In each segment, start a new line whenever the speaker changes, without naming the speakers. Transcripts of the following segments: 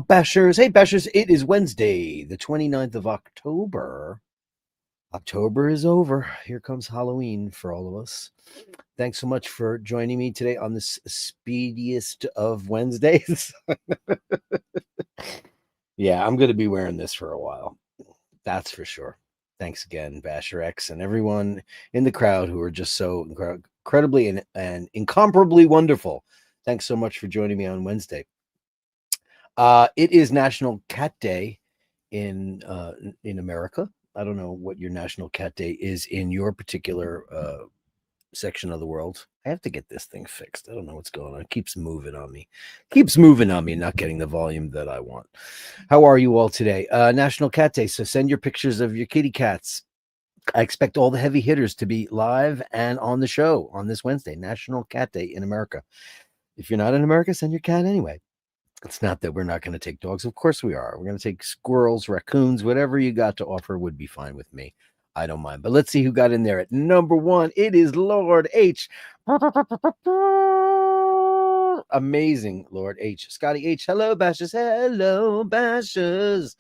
Bashers. Hey, Bashers. It is Wednesday, the 29th of October. October is over. Here comes Halloween for all of us. Thanks so much for joining me today on this speediest of Wednesdays. Yeah, I'm going to be wearing this for a while. That's for sure. Thanks again, Basher X, and everyone in the crowd who are just so incredibly and incomparably wonderful. Thanks so much for joining me on Wednesday. It is National Cat Day in America. I don't know what your National Cat Day is in your particular section of the world. I have to get this thing fixed. I don't know what's going on. It keeps moving on me. Not getting the volume that I want. How are you all today? National Cat Day. So send your pictures of your kitty cats. I expect all the heavy hitters to be live and on the show on this Wednesday, National Cat Day in America. If you're not in America, send your cat anyway. It's not that we're not going to take dogs. Of course we are. We're going to take squirrels, raccoons, whatever you got to offer would be fine with me. I don't mind. But let's see who got in there at number one. It is Lord H. Amazing, Lord H. Scotty H. Hello, Bashers. Hello, Bashers.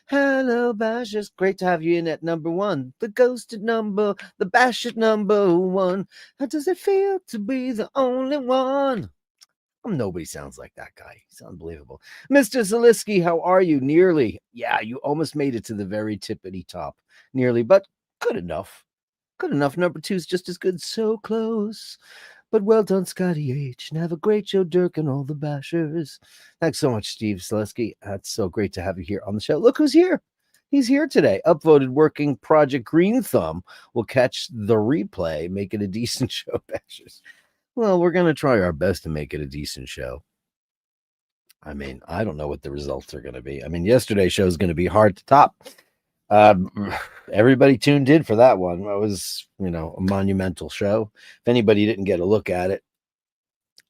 Hello, Bashers. Great to have you in at number one. The ghosted number, the Basher number one. How does it feel to be the only one? Nobody sounds like that guy. He's unbelievable. Mr. Zalisky, how are you? Nearly. Yeah, you almost made it to the very tippity top. Nearly, but good enough. Good enough. Number two's just as good. So close. But well done, Scotty H. And have a great show, Dirk and all the Bashers. Thanks so much, Steve Zalisky. That's so great to have you here on the show. Look who's here. He's here today. Upvoted working Project Green Thumb will catch the replay. Make it a decent show, Bashers. Well, we're going to try our best to make it a decent show. I mean, I don't know what the results are going to be. I mean, yesterday's show is going to be hard to top. Everybody tuned in for that one. It was, a monumental show. If anybody didn't get a look at it,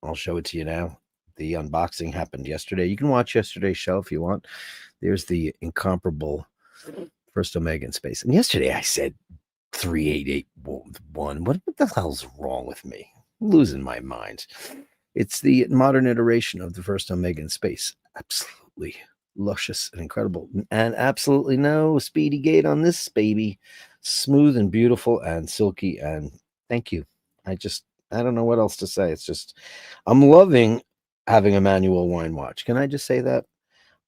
I'll show it to you now. The unboxing happened yesterday. You can watch yesterday's show if you want. There's the incomparable First Omega in space. And yesterday I said 3881. What the hell's wrong with me? Losing my mind. It's the modern iteration of the First Omega in space. Absolutely luscious and incredible. And absolutely no speedy gate on this baby. Smooth and beautiful and silky. And thank you. I don't know what else to say. It's just, I'm loving having a manual wine watch. Can I just say that?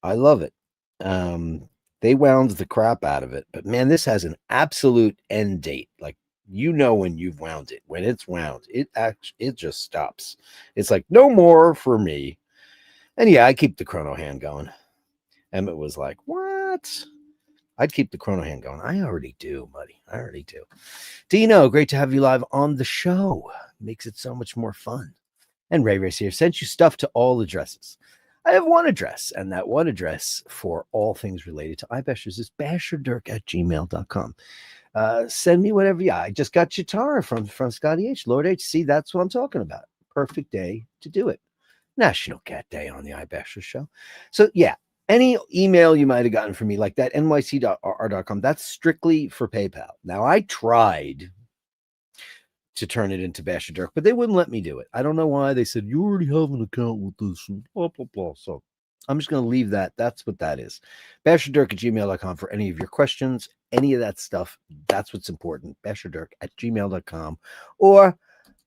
I love it. They wound the crap out of it. But man, this has an absolute end date. Like, when you've wound it. When it's wound, it just stops. It's like, no more for me. And yeah, I keep the chrono hand going. Emmett was like, what? I'd keep the chrono hand going. I already do, buddy. I already do. Dino, great to have you live on the show. Makes it so much more fun. And Ray Ray's here. Sent you stuff to all addresses. I have one address, and that one address for all things related to iBashers is basherdirk@gmail.com. Send me whatever. Yeah, I just got Chitara from Scotty H. Lord H. See, that's what I'm talking about. Perfect day to do it. National Cat Day on the iBashers show. So yeah, any email you might have gotten from me like that, nyc.r.com, that's strictly for PayPal. Now, I tried to turn it into Basherdirk, but they wouldn't let me do it. I don't know why. They said, you already have an account with this, blah, blah, blah. So I'm just going to leave that. That's what that is. Basherdirk@gmail.com for any of your questions, any of that stuff. That's what's important. Basherdirk@gmail.com. Or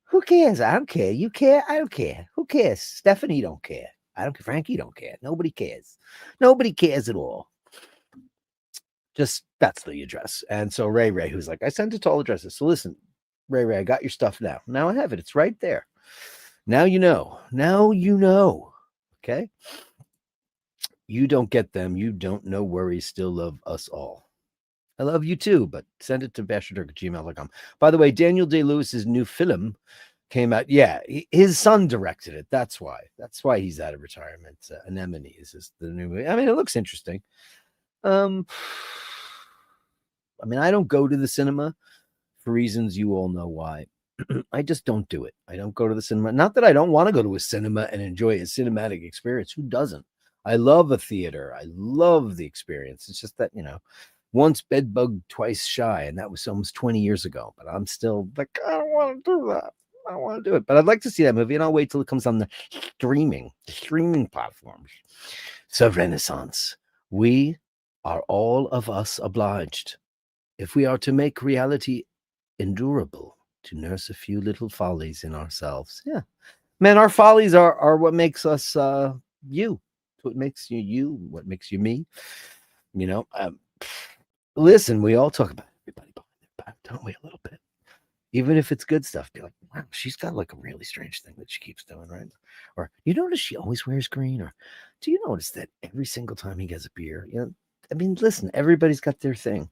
who cares? I don't care. You care? I don't care. Who cares? Stephanie don't care. I don't care. Frankie don't care. Nobody cares. Nobody cares at all. Just that's the address. And so Ray, who's like, I sent it to all addresses. So listen, Ray, I got your stuff now. Now I have it. It's right there. Now you know. Now you know. Okay? You don't get them. You don't know worries. Still love us all. I love you too, but send it to basherdirk@gmail.com. By the way, Daniel Day-Lewis's new film came out. Yeah, his son directed it. That's why. That's why he's out of retirement. Anemone is the new movie. I mean, it looks interesting. I mean, I don't go to the cinema for reasons you all know why. I just don't do it. I don't go to the cinema. Not that I don't want to go to a cinema and enjoy a cinematic experience. Who doesn't? I love a theater. I love the experience. It's just that, once bedbug, twice shy, and that was almost 20 years ago. But I'm still like, I don't want to do that. I don't want to do it. But I'd like to see that movie, and I'll wait till it comes on the streaming platforms. So, Renaissance, we are all of us obliged, if we are to make reality endurable, to nurse a few little follies in ourselves. Yeah, man, our follies are what makes us you. What makes you, what makes you me. Listen, we all talk about everybody behind their back, don't we? A little bit, even if it's good stuff. Be like, wow, she's got like a really strange thing that she keeps doing, right? Or you notice she always wears green. Or do you notice that every single time he gets a beer, I mean, listen, everybody's got their thing,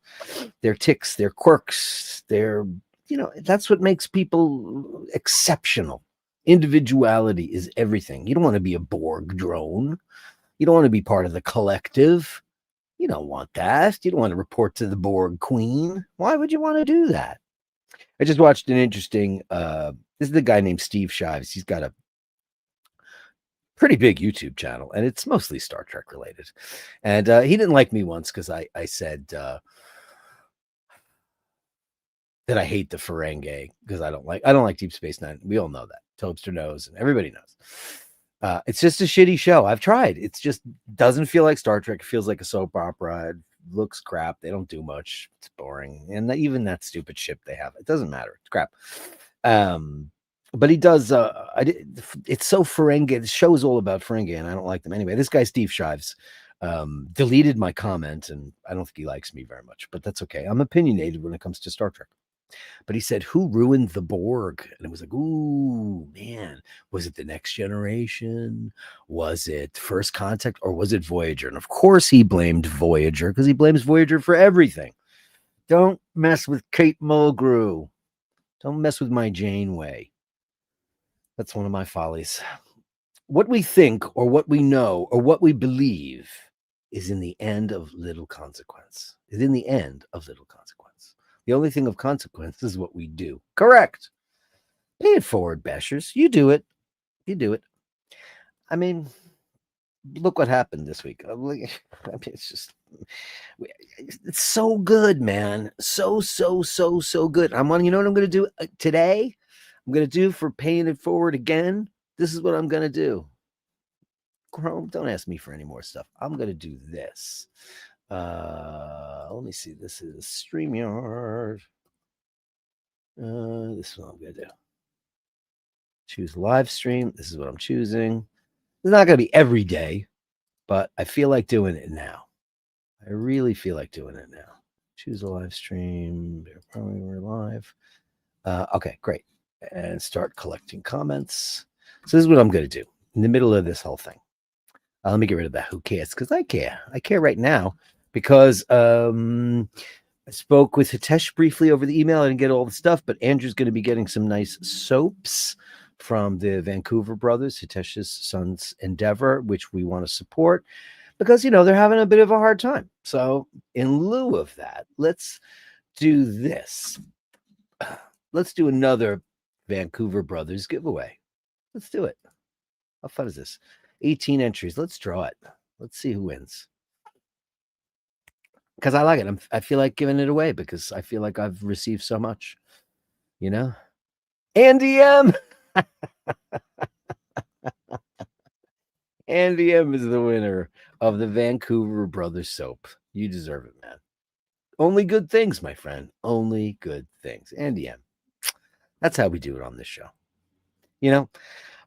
their ticks, their quirks, that's what makes people exceptional. Individuality is everything. You don't want to be a Borg drone. You don't want to be part of the collective. You don't want that. You don't want to report to the Borg queen. Why would you want to do that? I just watched an interesting, this is the guy named Steve Shives. He's got a pretty big YouTube channel, and it's mostly Star Trek related. And he didn't like me once because I said that I hate the Ferengi because I don't like Deep Space Nine. We all know that. Tobster knows, and everybody knows. It's just a shitty show. I've tried. It just doesn't feel like Star Trek. It feels like a soap opera. It looks crap. They don't do much. It's boring. And even that stupid ship they have, it doesn't matter. It's crap. But he does. It's so Ferengi. The show is all about Ferengi, and I don't like them anyway. This guy Steve Shives deleted my comment, and I don't think he likes me very much. But that's okay. I'm opinionated when it comes to Star Trek. But he said, who ruined the Borg? And it was like, ooh, man, was it the Next Generation? Was it First Contact? Or was it Voyager? And of course he blamed Voyager because he blames Voyager for everything. Don't mess with Kate Mulgrew. Don't mess with my Janeway. That's one of my follies. What we think or what we know or what we believe is in the end of little consequence. Is in the end of little consequence. The only thing of consequence is what we do. Correct. Pay it forward, bashers. You do it. You do it. I mean, look what happened this week. It's so good, man. So good. You know what I'm going to do today? I'm going to do for paying it forward again. This is what I'm going to do. Chrome, don't ask me for any more stuff. I'm going to do this. Let me see. This is StreamYard. This is what I'm going to do. Choose live stream. This is what I'm choosing. It's not going to be every day, but I feel like doing it now. I really feel like doing it now. Choose a live stream. We're live. Okay, great. And start collecting comments. So this is what I'm going to do in the middle of this whole thing. Let me get rid of that. Who cares? Because I care. I care right now because I spoke with Hitesh briefly over the email. I didn't get all the stuff, but Andrew's going to be getting some nice soaps from the Vancouver brothers, Hitesh's son's endeavor, which we want to support because, they're having a bit of a hard time. So in lieu of that, let's do this. Let's do another Vancouver brothers giveaway. Let's do it. How fun is this? 18 entries. Let's draw it. Let's see who wins. Because I like it. I feel like giving it away because I feel like I've received so much. Andy M. Andy M is the winner of the Vancouver Brothers soap. You deserve it, man. Only good things, my friend. Only good things. Andy M. That's how we do it on this show.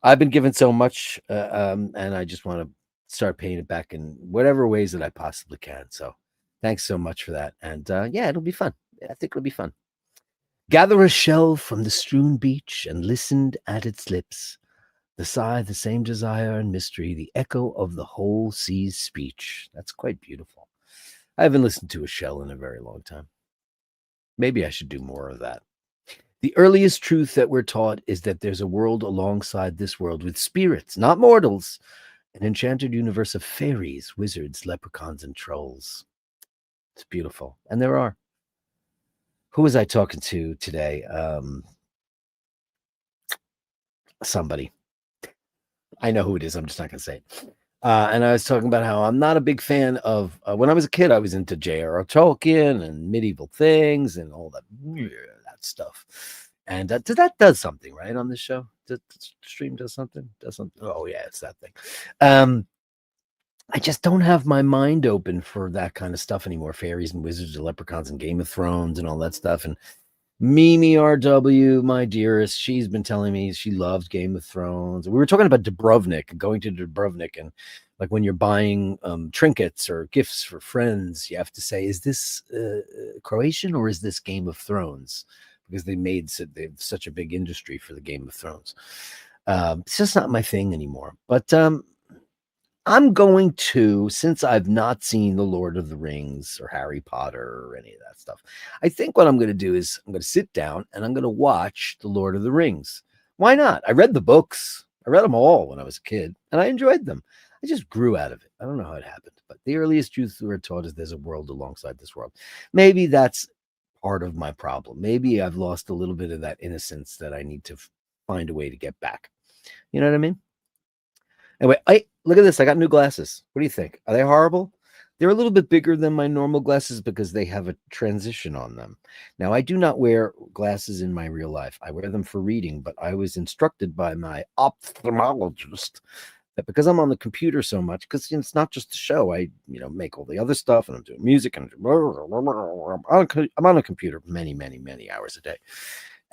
I've been given so much, and I just want to start paying it back in whatever ways that I possibly can. So thanks so much for that. And it'll be fun. I think it'll be fun. Gather a shell from the strewn beach and listened at its lips. The sigh, the same desire and mystery, the echo of the whole sea's speech. That's quite beautiful. I haven't listened to a shell in a very long time. Maybe I should do more of that. The earliest truth that we're taught is that there's a world alongside this world with spirits, not mortals, an enchanted universe of fairies, wizards, leprechauns, and trolls. It's beautiful. And there are. Who was I talking to today? Somebody. I know who it is. I'm just not going to say it. And I was talking about how I'm not a big fan of when I was a kid, I was into J.R.R. Tolkien and medieval things and all that stuff. And that does something, right, on this show? The stream does something? Does something? Oh, yeah, it's that thing. I just don't have my mind open for that kind of stuff anymore. Fairies and wizards and leprechauns and Game of Thrones and all that stuff. And Mimi RW, my dearest, she's been telling me she loves Game of Thrones. We were talking about Dubrovnik, going to Dubrovnik, and like when you're buying trinkets or gifts for friends, you have to say, is this Croatian or is this Game of Thrones? Because they have such a big industry for the Game of Thrones. It's just not my thing anymore. But I'm going to, since I've not seen The Lord of the Rings or Harry Potter or any of that stuff, I think what I'm going to do is I'm going to sit down and I'm going to watch The Lord of the Rings. Why not? I read the books. I read them all when I was a kid and I enjoyed them. I just grew out of it. I don't know how it happened, but the earliest truth we were taught is there's a world alongside this world. Maybe that's part of my problem. Maybe I've lost a little bit of that innocence that I need to find a way to get back. You know what I mean? Anyway, look at this. I got new glasses. What do you think? Are they horrible? They're a little bit bigger than my normal glasses because they have a transition on them. Now, I do not wear glasses in my real life. I wear them for reading, but I was instructed by my ophthalmologist that because I'm on the computer so much, because it's not just a show, I make all the other stuff and I'm doing music and I'm on a computer many, many, many hours a day.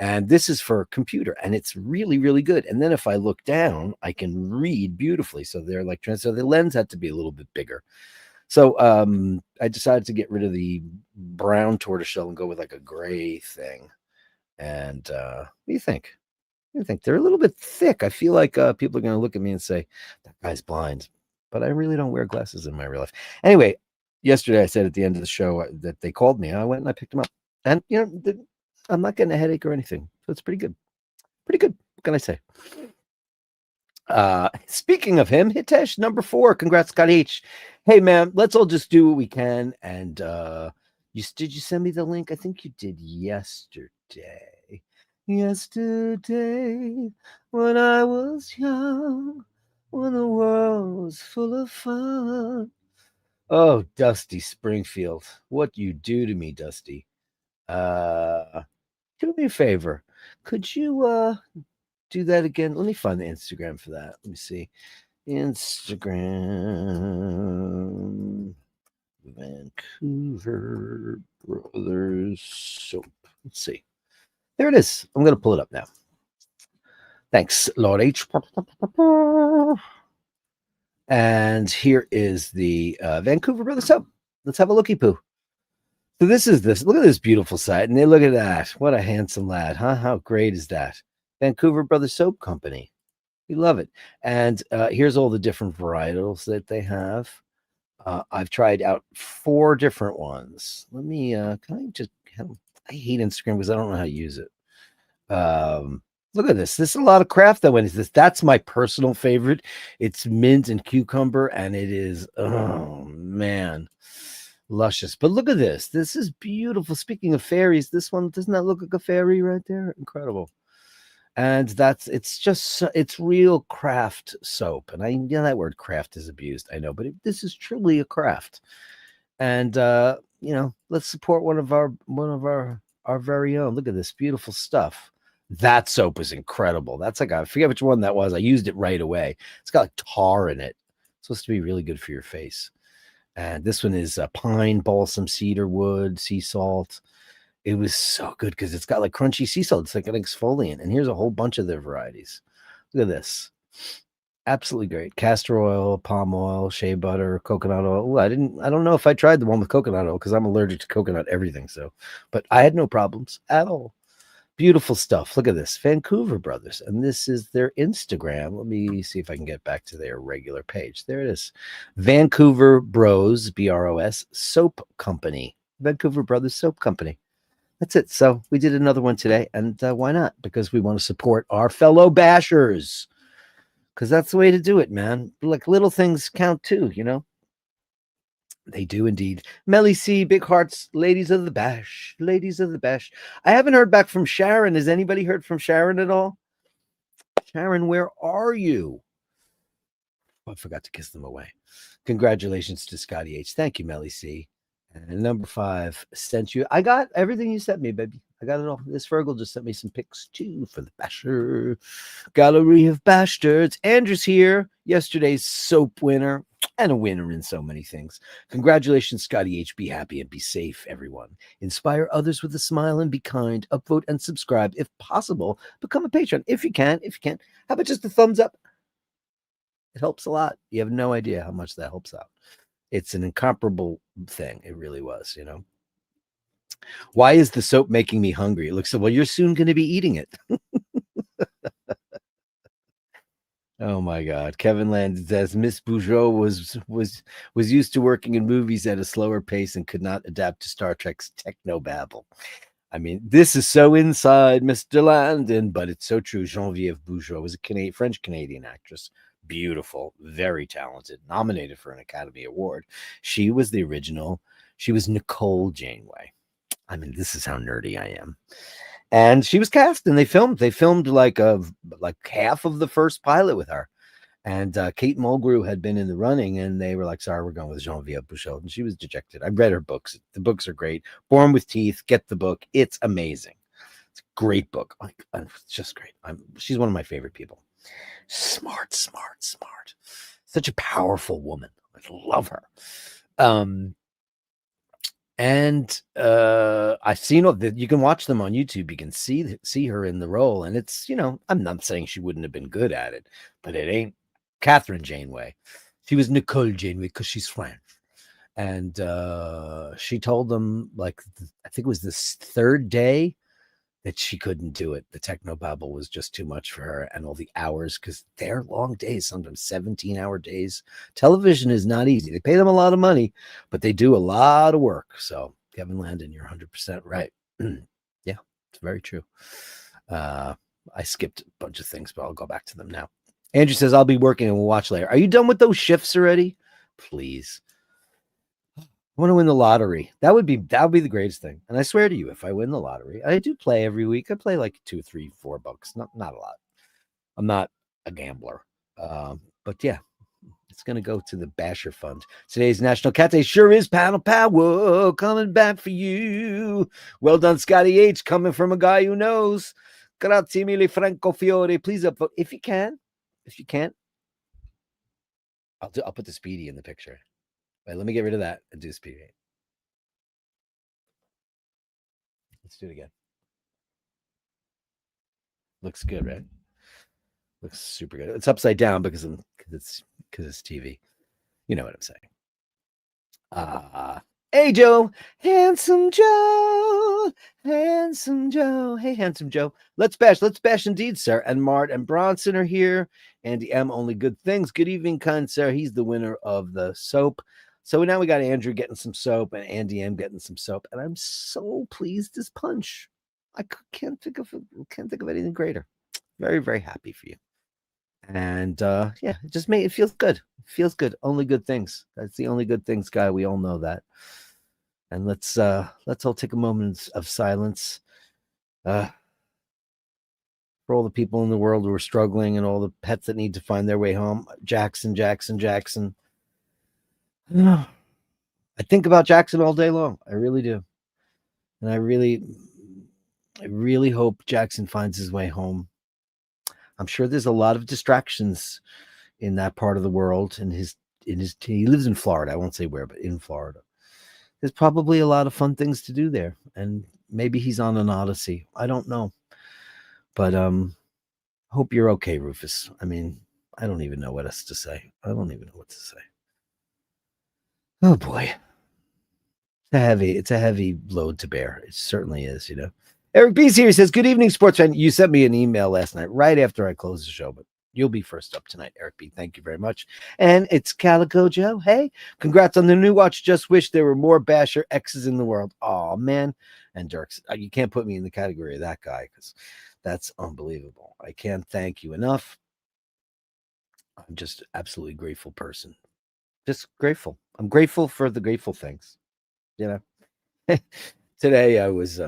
And this is for a computer, and it's really, really good. And then if I look down, I can read beautifully. So they're like, so the lens had to be a little bit bigger. So I decided to get rid of the brown tortoiseshell and go with like a gray thing. And what do you think? What do you think? They're a little bit thick. I feel like people are going to look at me and say, that guy's blind. But I really don't wear glasses in my real life. Anyway, yesterday I said at the end of the show that they called me. I went and I picked them up. And, I'm not getting a headache or anything. So it's pretty good. Pretty good. What can I say? Speaking of him, Hitesh, number 4. Congrats, Scott H. Hey, man, let's all just do what we can. And did you send me the link? I think you did yesterday. Yesterday, when I was young, when the world was full of fun. Oh, Dusty Springfield. What you do to me, Dusty. Do me a favor. Could you do that again? Let me find the Instagram for that. Let me see. Instagram Vancouver Brothers Soap. Let's see. There it is. I'm going to pull it up now. Thanks, Lord H. And here is the Vancouver Brothers Soap. Let's have a looky poo. So this. Look at this beautiful site. And then look at that. What a handsome lad, huh? How great is that? Vancouver Brothers Soap Company. We love it. And here's all the different varietals that they have. I've tried out 4 different ones. Let me, I hate Instagram because I don't know how to use it. Look at this. This is a lot of craft that went into this. That's my personal favorite. It's mint and cucumber, and it is, oh man, luscious. But look at this. This is beautiful. Speaking of fairies, this one, doesn't that look like a fairy right there? Incredible. And it's real craft soap. And that word craft is abused, I know, but this is truly a craft. And let's support one of our very own. Look at this beautiful stuff. That soap is incredible. That's like, I forget which one that was. I used it right away. It's got like tar in it. It's supposed to be really good for your face. And this one is pine, balsam, cedar wood, sea salt. It was so good because it's got like crunchy sea salt. It's like an exfoliant. And here's a whole bunch of their varieties. Look at this. Absolutely great. Castor oil, palm oil, shea butter, coconut oil. Ooh, I don't know if I tried the one with coconut oil because I'm allergic to coconut everything. But I had no problems at all. Beautiful stuff. Look at this. Vancouver Brothers. And this is their Instagram. Let me see if I can get back to their regular page. There it is. Vancouver Bros, BROS, Soap Company. Vancouver Brothers Soap Company. That's it. So we did another one today, and why not? Because we want to support our fellow bashers. Because that's the way to do it, man. Like little things count too, you know. They do indeed. Melly C, big hearts, ladies of the bash, ladies of the bash. I haven't heard back from Sharon. Has anybody heard from Sharon at all? Sharon, where are you? Oh, I forgot to kiss them away. Congratulations to Scotty H. Thank you, Melly C. And number 5 sent you. I got everything you sent me, baby. I got it all. This Fergal just sent me some pics too for the Basher Gallery of Bashtards. Andrew's here, yesterday's soap winner, and a winner in so many things. Congratulations, Scotty H. Be happy and be safe, everyone. Inspire others with a smile and be kind. Upvote and subscribe. If possible, become a patron. If you can. How about just a thumbs up? It helps a lot. You have no idea how much that helps out. It's an incomparable thing. It really was, you know. Why is the soap making me hungry? It looks like, well, you're soon going to be eating it. Oh my God. Kevin Land says Miss Bourgeois was used to working in movies at a slower pace and could not adapt to Star Trek's technobabble. I mean, this is so inside Mr. Landon, but it's so true. Geneviève Bourgeois was a French-Canadian actress. Beautiful, very talented, nominated for an Academy Award. She was the original. She was Nicole Janeway. I mean, this is how nerdy I am. And she was cast, and they filmed like half of the first pilot with her. And Kate Mulgrew had been in the running, and they were like, sorry, we're going with Geneviève Bourgeois. And she was dejected. I read her books. The books are great. Born with Teeth, get the book. It's amazing. It's a great book. Like, it's just great. She's one of my favorite people. Smart. Such a powerful woman. I love her. And I've seen all that. You can watch them on YouTube. You can see her in the role, and it's, you know, I'm not saying she wouldn't have been good at it, but it ain't Catherine Janeway. She was Nicole Janeway because she's French, and she told them, like, I think it was this third day, that she couldn't do it. The technobabble was just too much for her, and all the hours, because they're long days, sometimes 17-hour days. Television is not easy. They pay them a lot of money, but they do a lot of work. So, Kevin Landon, you're 100% right. Yeah, it's very true. I skipped a bunch of things, but I'll go back to them now. Andrew says, I'll be working and we'll watch later. Are you done with those shifts already? Please. I want to win the lottery. That would be the greatest thing. And I swear to you, if I win the lottery, I do play every week. I play like $2, $3, $4. Not a lot. I'm not a gambler. But yeah, it's going to go to the Basher Fund. Today's National Cat Day sure is panel power coming back for you. Well done, Scotty H, coming from a guy who knows. Grazie mille, Franco Fiore. Please upvote if you can. If you can't, I'll put the Speedy in the picture. Wait, let me get rid of that and do Speedy. Let's do it again. Looks good, right? Looks super good. It's upside down because it's TV. You know what I'm saying. Hey, Joe. Handsome Joe. Handsome Joe. Hey, Handsome Joe. Let's bash. Let's bash indeed, sir. And Mart and Bronson are here. Andy M, only good things. Good evening, kind sir. He's the winner of the soap. So now we got Andrew getting some soap and Andy M getting some soap. And I'm so pleased as punch. I can't think of anything greater. Very, very happy for you. And yeah, it feels good. It feels good. Only good things. That's the only good things, guy. We all know that. And let's all take a moment of silence for all the people in the world who are struggling and all the pets that need to find their way home. Jackson. I think about Jackson all day long. I really do. And I really hope Jackson finds his way home. I'm sure there's a lot of distractions in that part of the world. He lives in Florida. I won't say where, but in Florida. There's probably a lot of fun things to do there. And maybe he's on an odyssey. I don't know. But hope you're okay, Rufus. I mean, I don't even know what else to say. I don't even know what to say. Oh boy. It's a heavy load to bear. It certainly is, you know. Eric B's here. He says, good evening, sports fan. You sent me an email last night, right after I closed the show, but you'll be first up tonight, Eric B. Thank you very much. And it's Calico Joe. Hey, congrats on the new watch. Just wish there were more Basher X's in the world. Oh, man. And Dirk's, you can't put me in the category of that guy because that's unbelievable. I can't thank you enough. I'm just absolutely grateful person. Just grateful. I'm grateful for the grateful things. You know, today I was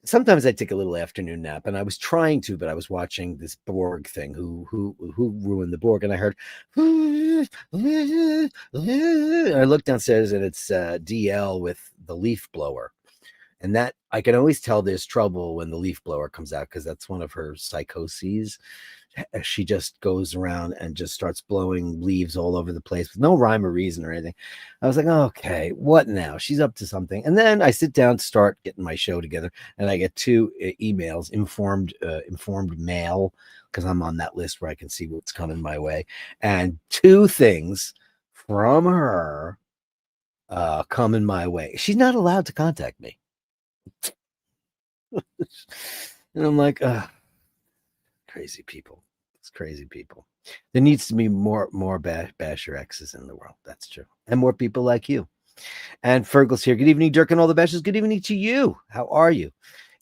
sometimes I take a little afternoon nap, and I was trying to, but I was watching this Borg thing. Who ruined the Borg? And I heard, and I looked downstairs, and it's DL with the leaf blower, and that I can always tell there's trouble when the leaf blower comes out because that's one of her psychoses. She just goes around and just starts blowing leaves all over the place with no rhyme or reason or anything. I was like, okay, what now? She's up to something. And then I sit down to start getting my show together, and I get two emails, informed mail, because I'm on that list where I can see what's coming my way, and two things from her coming my way. She's not allowed to contact me. And I'm like, crazy people. It's crazy people. There needs to be more Basher X's in the world. That's true. And more people like you. And Fergal's here. Good evening, Dirk and all the Bashers. Good evening to you. How are you?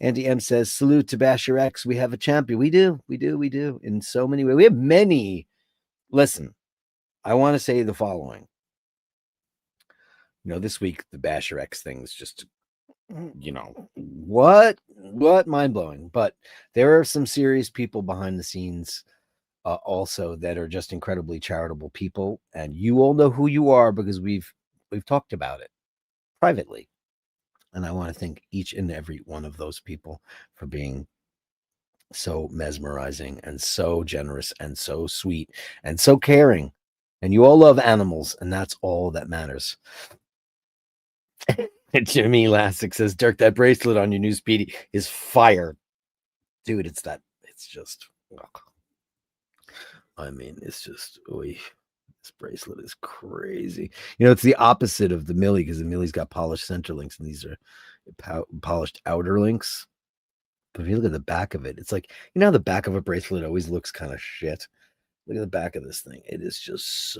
Andy M says, salute to Basher X. We have a champion. We do. In so many ways. We have many. Listen, I want to say the following. This week, the Basher X thing is just, what mind-blowing. But there are some serious people behind the scenes also that are just incredibly charitable people, and you all know who you are because we've talked about it privately, and I want to thank each and every one of those people for being so mesmerizing and so generous and so sweet and so caring. And you all love animals, and that's all that matters. Jimmy Lassick says, Dirk, that bracelet on your new Speedy is fire. Dude, it's just, I mean, it's just, this bracelet is crazy. It's the opposite of the Millie, because the Millie's got polished center links, and these are polished outer links. But if you look at the back of it, it's like, how the back of a bracelet always looks kind of shit. Look at the back of this thing. It is just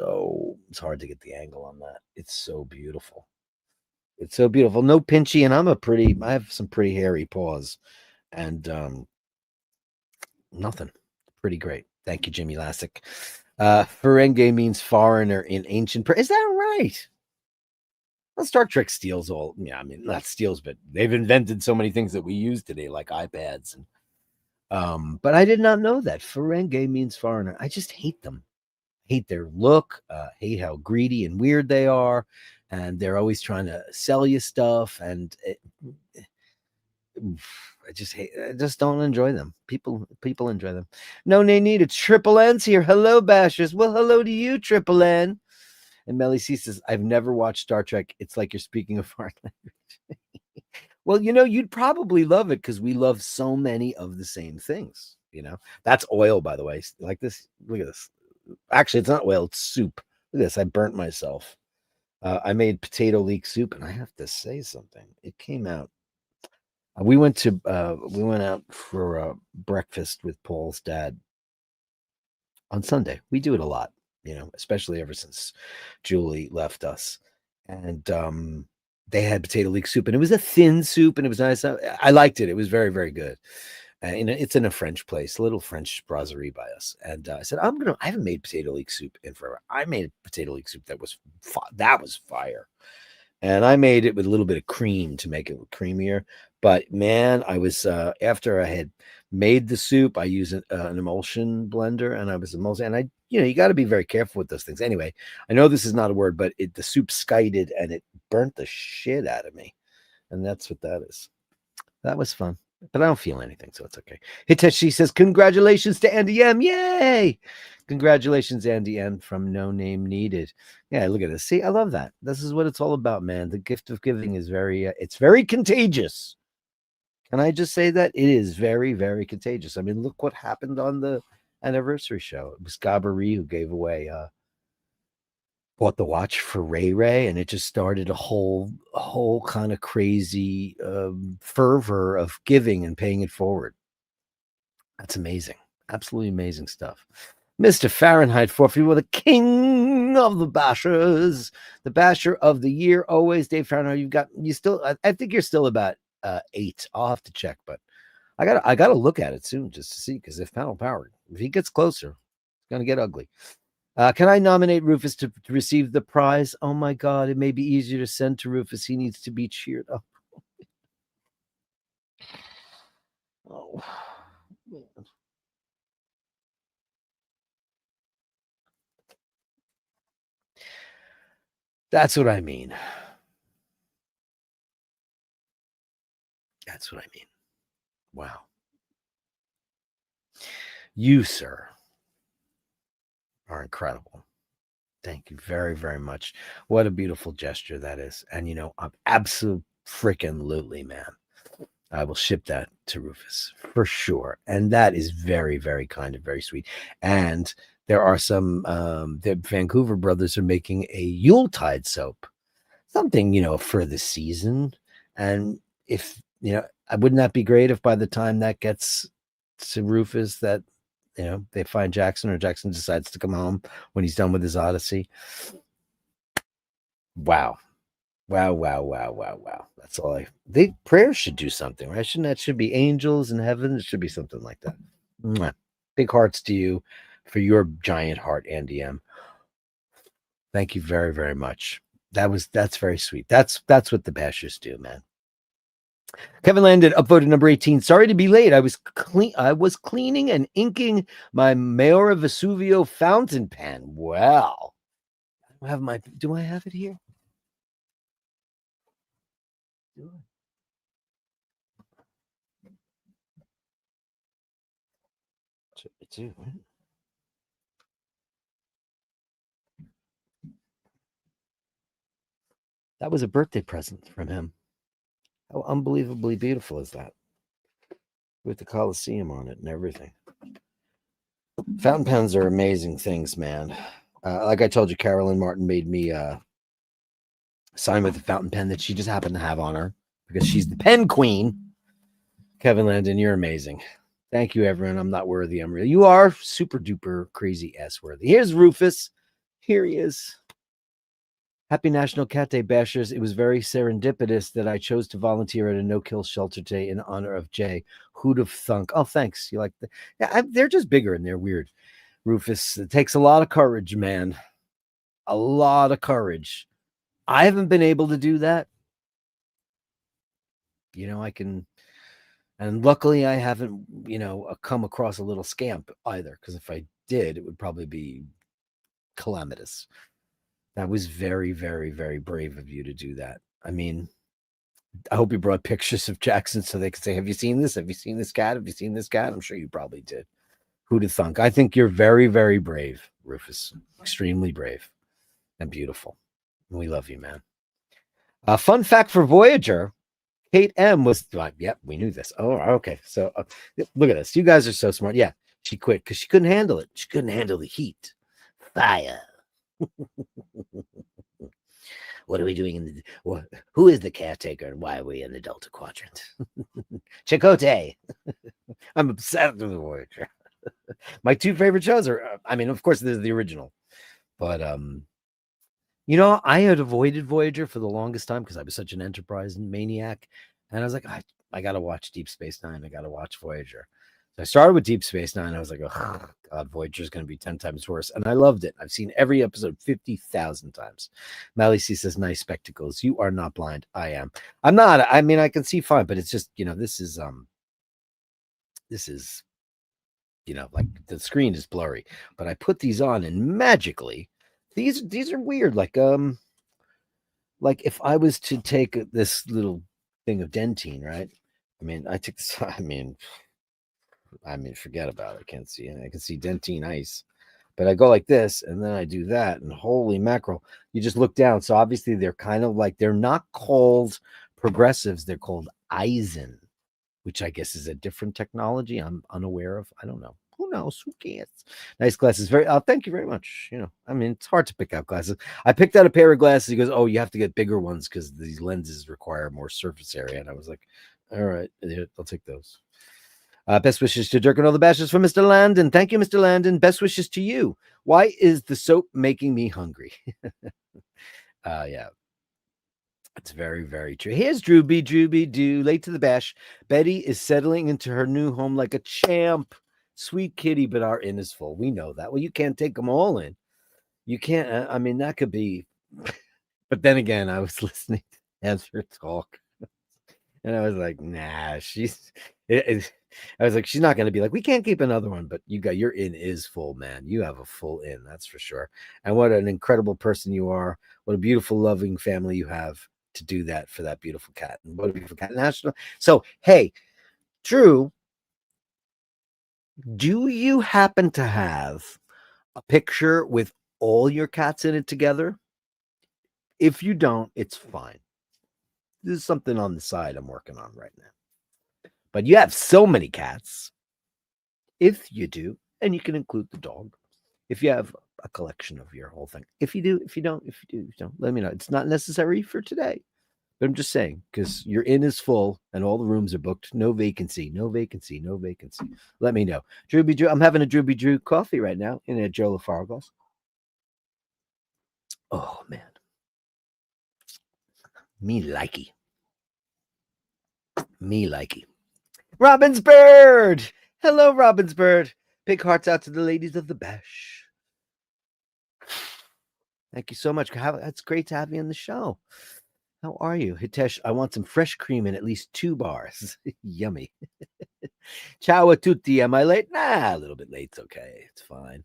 it's hard to get the angle on that. It's so beautiful. It's so beautiful. No pinchy, and I have some pretty hairy paws, and nothing. Pretty great. Thank you, Jimmy Lassick. Ferengi means foreigner in ancient. Is that right? Well, Star Trek steals all. Yeah, I mean, not steals, but they've invented so many things that we use today, like iPads. And but I did not know that Ferengi means foreigner. I just hate them. Hate their look. Hate how greedy and weird they are. And they're always trying to sell you stuff, and I just don't enjoy them. People enjoy them. No, they need a Triple N's here. Hello, Bashers. Well, hello to you, Triple N. And Melly C says, I've never watched Star Trek. It's like you're speaking a foreign language. Well, you'd probably love it because we love so many of the same things. That's oil, by the way. Like this. Look at this. Actually, it's not oil. It's soup. Look at this. I burnt myself. I made potato leek soup, and I have to say something. It came out. We went out for breakfast with Paul's dad on Sunday. We do it a lot, especially ever since Julie left us. And they had potato leek soup, and it was a thin soup, and it was nice. I liked it. It was very, very good. It's in a French place, a little French brasserie by us. And I said, I haven't made potato leek soup in forever. I made a potato leek soup that was fire. And I made it with a little bit of cream to make it creamier. But man, I was after I had made the soup, I used an emulsion blender, and I was emulsing. And I, you got to be very careful with those things. Anyway, I know this is not a word, but the soup skited, and it burnt the shit out of me. And that's what that is. That was fun. But I don't feel anything, so it's okay. Hiteshi says, congratulations to Andy M. Yay! Congratulations, Andy M. from No Name Needed. Yeah, look at this. See, I love that. This is what it's all about, man. The gift of giving is it's very contagious. Can I just say that? It is very, very contagious. I mean, look what happened on the anniversary show. It was Gabari who gave away bought the watch for Ray, and it just started a whole kind of crazy fervor of giving and paying it forward. That's amazing. Absolutely amazing stuff. Mr. Fahrenheit 451, the king of the bashers, the basher of the year, always. Dave Fahrenheit, I think you're still about 8. I'll have to check, but I gotta look at it soon just to see, because if panel powered, if he gets closer, it's gonna get ugly. Can I nominate Rufus to receive the prize? Oh my God, it may be easier to send to Rufus. He needs to be cheered up. Oh, man. That's what I mean. That's what I mean. Wow. You, sir, are incredible. Thank you very, very much. What a beautiful gesture that is. And, I'm absolutely, man. I will ship that to Rufus for sure. And that is very, very kind and very sweet. And there are some, the Vancouver brothers are making a Yuletide soap, something, for the season. And if, wouldn't that be great if by the time that gets to Rufus that, they find Jackson, or Jackson decides to come home when he's done with his Odyssey. Wow. Wow. That's all prayers should do something, right? That should be angels in heaven. It should be something like that. Mwah. Big hearts to you for your giant heart, Andy M. Thank you very, very much. That's very sweet. That's what the Bashers do, man. Kevin Landon upvoted number 18. Sorry to be late. I was cleaning and inking my Mayora Vesuvio fountain pen. Well, do I have it here? Do right? That was a birthday present from him. How unbelievably beautiful is that? With the Colosseum on it and everything. Fountain pens are amazing things, man. Like I told you, Carolyn Martin made me sign with the fountain pen that she just happened to have on her because she's the pen queen. Kevin Landon, you're amazing. Thank you, everyone. I'm not worthy. I'm real. You are super duper crazy S worthy. Here's Rufus. Here he is. Happy National Cat Day, Bashers. It was very serendipitous that I chose to volunteer at a no-kill shelter day in honor of Jay. Who'd have thunk? Oh, thanks. You like that? Yeah, they're just bigger and they're weird. Rufus, it takes a lot of courage, man. A lot of courage. I haven't been able to do that. I can, and luckily I haven't, come across a little scamp either, because if I did, it would probably be calamitous. That was very, very, very brave of you to do that. I mean, I hope you brought pictures of Jackson so they could say, have you seen this? Have you seen this cat? Have you seen this cat? I'm sure you probably did. Who'd have thunk? I think you're very, very brave, Rufus. Extremely brave and beautiful. We love you, man. Fun fact for Voyager. Kate M was, yep, we knew this. Oh, okay. So look at this. You guys are so smart. Yeah, she quit because she couldn't handle it. She couldn't handle the heat. Fire. What are we doing who is the caretaker and why are we in the Delta Quadrant? Chakotay. I'm obsessed with the Voyager. My two favorite shows are, of course, there's the original, but I had avoided Voyager for the longest time because I was such an Enterprise maniac, and I was like, I gotta watch Deep Space Nine. I gotta watch Voyager. I started with Deep Space Nine. I was like, oh, God, Voyager is going to be 10 times worse. And I loved it. I've seen every episode 50,000 times. Mally C says, nice spectacles. You are not blind. I am. I'm not. I can see fine, but it's just, this is, like the screen is blurry. But I put these on and magically, these are weird. Like if I was to take this little thing of dentine, right? I took this, forget about it. I can't see it. I can see dentine ice, but I go like this and then I do that, and holy mackerel, you just look down. So obviously they're kind of like, they're not called progressives. They're called Eisen, which I guess is a different technology I'm unaware of. I don't know. Who knows? Who cares? Nice glasses. Thank you very much. It's hard to pick out glasses. I picked out a pair of glasses. He goes, oh, you have to get bigger ones because these lenses require more surface area. And I was like, all right, I'll take those. Best wishes to Dirk and all the Bashers from Mr. Landon. Thank you, Mr. Landon. Best wishes to you. Why is the soap making me hungry? Yeah. It's very, very true. Here's Drooby, Drooby Doo, late to the bash. Betty is settling into her new home like a champ. Sweet kitty, but our inn is full. We know that. Well, you can't take them all in. You can't. I mean, that could be. But then again, I was listening to Ezra talk, and I was like, nah, I was like, she's not going to be like, we can't keep another one. But your inn is full, man. You have a full inn, that's for sure. And what an incredible person you are. What a beautiful, loving family you have to do that for that beautiful cat. And what a beautiful cat. National. So, hey, Drew, do you happen to have a picture with all your cats in it together? If you don't, it's fine. This is something on the side I'm working on right now. But you have so many cats. If you do, and you can include the dog, if you have a collection of your whole thing. If you do, if you don't, let me know. It's not necessary for today. But I'm just saying, because your inn is full and all the rooms are booked. No vacancy, no vacancy, no vacancy. Let me know. Drooby Drew, I'm having a Drooby Drew coffee right now in a Joe LaFaro glass. Oh, man. Me likey. Me likey. Robin's Bird. Hello, Robin's Bird. Big hearts out to the ladies of the bash. Thank you so much. It's great to have you on the show. How are you? Hitesh, I want some fresh cream and at least 2 bars. Yummy. Ciao a tutti. Am I late? Nah, a little bit late. It's okay. It's fine.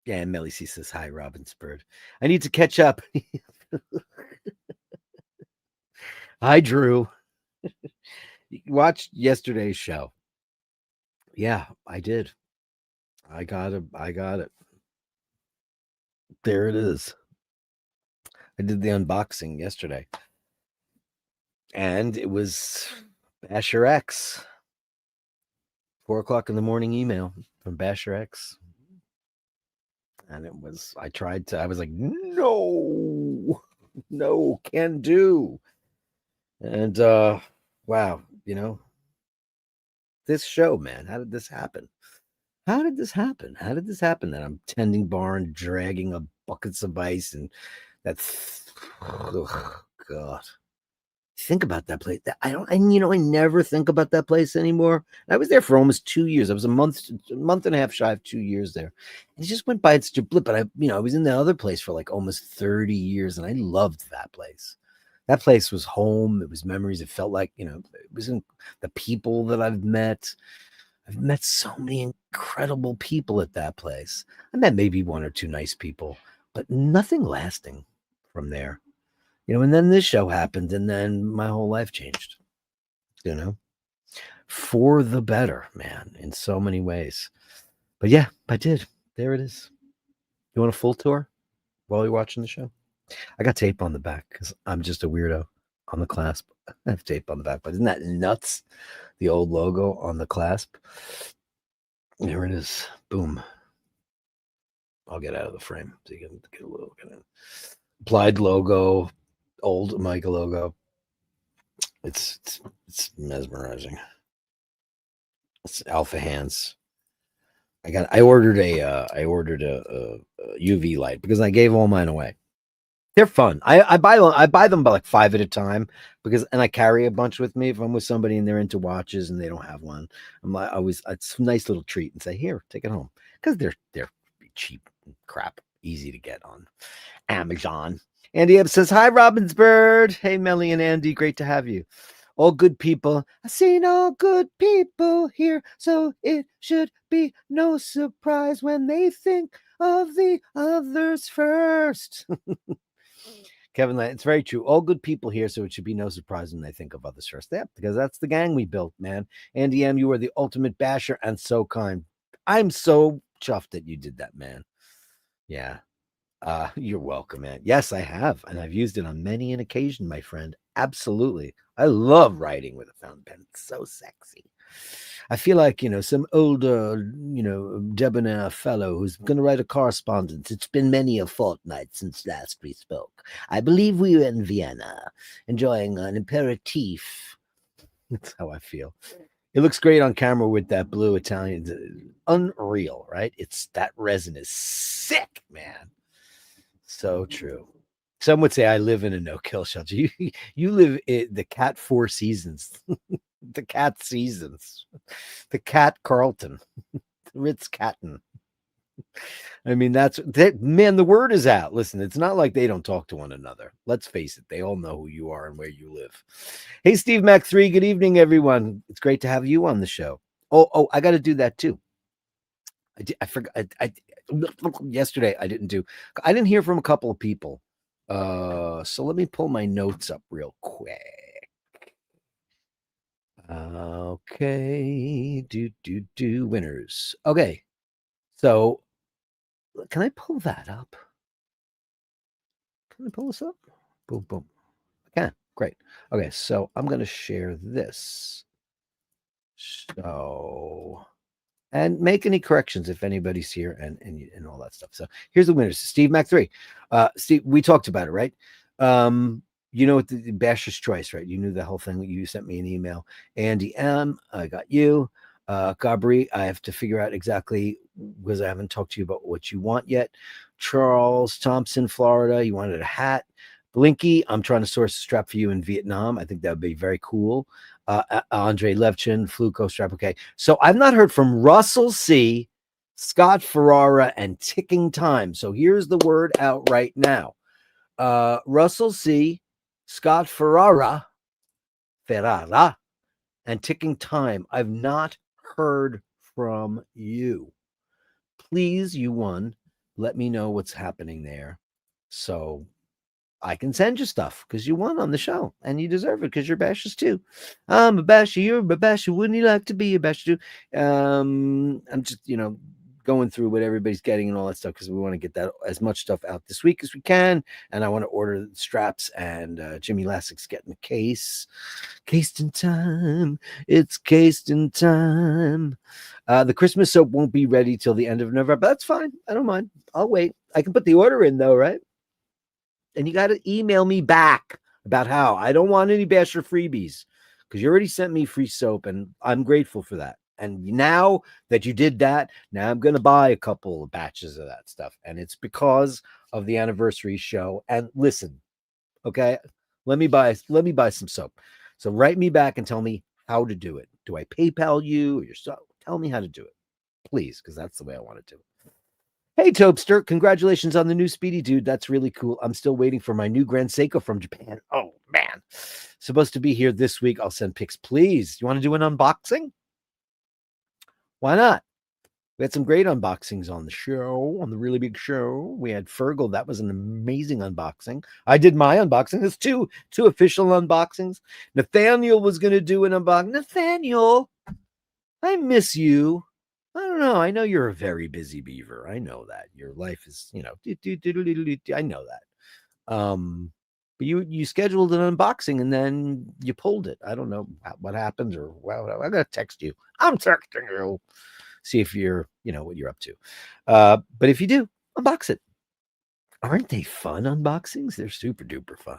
Yeah, and Melly C says, hi, Robin's Bird. I need to catch up. Hi, Drew. Watched yesterday's show. Yeah, I did. I got it. There it is. I did the unboxing yesterday. And it was Basher X. 4:00 in the morning email from Basher X. And it was, I was like, no, can do. And wow, this show, man, how did this happen? How did this happen that I'm tending bar and dragging a buckets of ice and that's, oh, God. Think about that place. I never think about that place anymore. I was there for almost 2 years. I was a month and a half shy of 2 years there. And it just went by in such a blip. But I was in the other place for like almost 30 years and I loved that place. That place was home. It was memories. It felt like, it was in the people that I've met. I've met so many incredible people at that place. I met maybe 1 or 2 nice people, but nothing lasting from there. And then this show happened, and then my whole life changed, for the better, man, in so many ways. But yeah, I did. There it is. You want a full tour while you're watching the show? I got tape on the back because I'm just a weirdo on the clasp. I have tape on the back, but isn't that nuts? The old logo on the clasp. There it is. Boom. I'll get out of the frame so you can get a little kind of applied logo. Old Micah logo. It's mesmerizing. It's Alpha Hands. I ordered a UV light because I gave all mine away. They're fun. I buy them by like 5 at a time and I carry a bunch with me if I'm with somebody and they're into watches and they don't have one. I'm like it's a nice little treat and say, here, take it home, because they're cheap crap, easy to get on Amazon. Andy Ebb says, hi, Robin's Bird. Hey, Melly and Andy, great to have you. All good people. I've seen all good people here, so it should be no surprise when they think of the others first. Kevin, it's very true. All good people here, so it should be no surprise when they think of others first. Yeah, because that's the gang we built, man. Andy M, you are the ultimate basher and so kind. I'm so chuffed that you did that, man. Yeah. You're welcome, man. Yes, I have. And I've used it on many an occasion, my friend. Absolutely. I love writing with a fountain pen. It's so sexy. I feel like, some older, debonair fellow who's going to write a correspondence. It's been many a fortnight since last we spoke. I believe we were in Vienna, enjoying an aperitif. That's how I feel. It looks great on camera with that blue Italian. Unreal, right? That resin is sick, man. So true. Some would say I live in a no-kill shelter. You live in the cat Four Seasons, the cat seasons, the cat Carlton, Ritz Catton. I mean, that's that man. The word is out. Listen, it's not like they don't talk to one another. Let's face it, they all know who you are and where you live. Hey, Steve Mac 3, good evening, everyone. It's great to have you on the show. Oh, I got to do that too. I forgot. Yesterday I didn't do. I didn't hear from a couple of people. So let me pull my notes up real quick. Okay, do winners. Okay, so can I pull that up? Can I pull this up? Boom, boom. I can. Great. Okay, so I'm going to share this. So, and make any corrections if anybody's here and all that stuff. So here's the winners. Steve Mac 3. Steve, we talked about it, right? You know what the Basher's Choice, right? You knew the whole thing. You sent me an email. Andy M, I got you. Gabri, I have to figure out exactly because I haven't talked to you about what you want yet. Charles Thompson, Florida, you wanted a hat. Blinky, I'm trying to source a strap for you in Vietnam. I think that would be very cool. Andre Levchin, Fluco strap. Okay. So I've not heard from Russell C., Scott Ferrara, and Ticking Time. So here's the word out right now. Russell C., Scott Ferrara, and Ticking Time. I've not heard from you. Please, you one, let me know what's happening there. So I can send you stuff because you won on the show and you deserve it because you're Bashers too. I'm a Basher, you're a Basher. Wouldn't you like to be a Basher too? I'm just, going through what everybody's getting and all that stuff because we want to get that as much stuff out this week as we can. And I want to order straps and Jimmy Lassik's getting a case. Cased in time. It's cased in time. The Christmas soap won't be ready till the end of November, but that's fine. I don't mind. I'll wait. I can put the order in though, right? And you got to email me back about how. I don't want any Basher freebies because you already sent me free soap and I'm grateful for that. And now that you did that, now I'm going to buy a couple of batches of that stuff. And it's because of the anniversary show. And listen, okay, let me buy some soap. So write me back and tell me how to do it. Do I PayPal you or your soap? Tell me how to do it, please, because that's the way I want to do it. Hey, Topster, congratulations on the new Speedy Dude. That's really cool. I'm still waiting for my new Grand Seiko from Japan. Oh, man. Supposed to be here this week. I'll send pics, please. You want to do an unboxing? Why not? We had some great unboxings on the show, on the really big show. We had Fergal. That was an amazing unboxing. I did my unboxing. There's two official unboxings. Nathaniel was going to do an unboxing. Nathaniel, I miss you. I don't know. I know you're a very busy beaver. I know that. Your life is, I know that. But you scheduled an unboxing and then you pulled it. I don't know what happened or well, I gotta text you. I'm texting you. See if you're, what you're up to. But if you do, unbox it. Aren't they fun unboxings? They're super duper fun.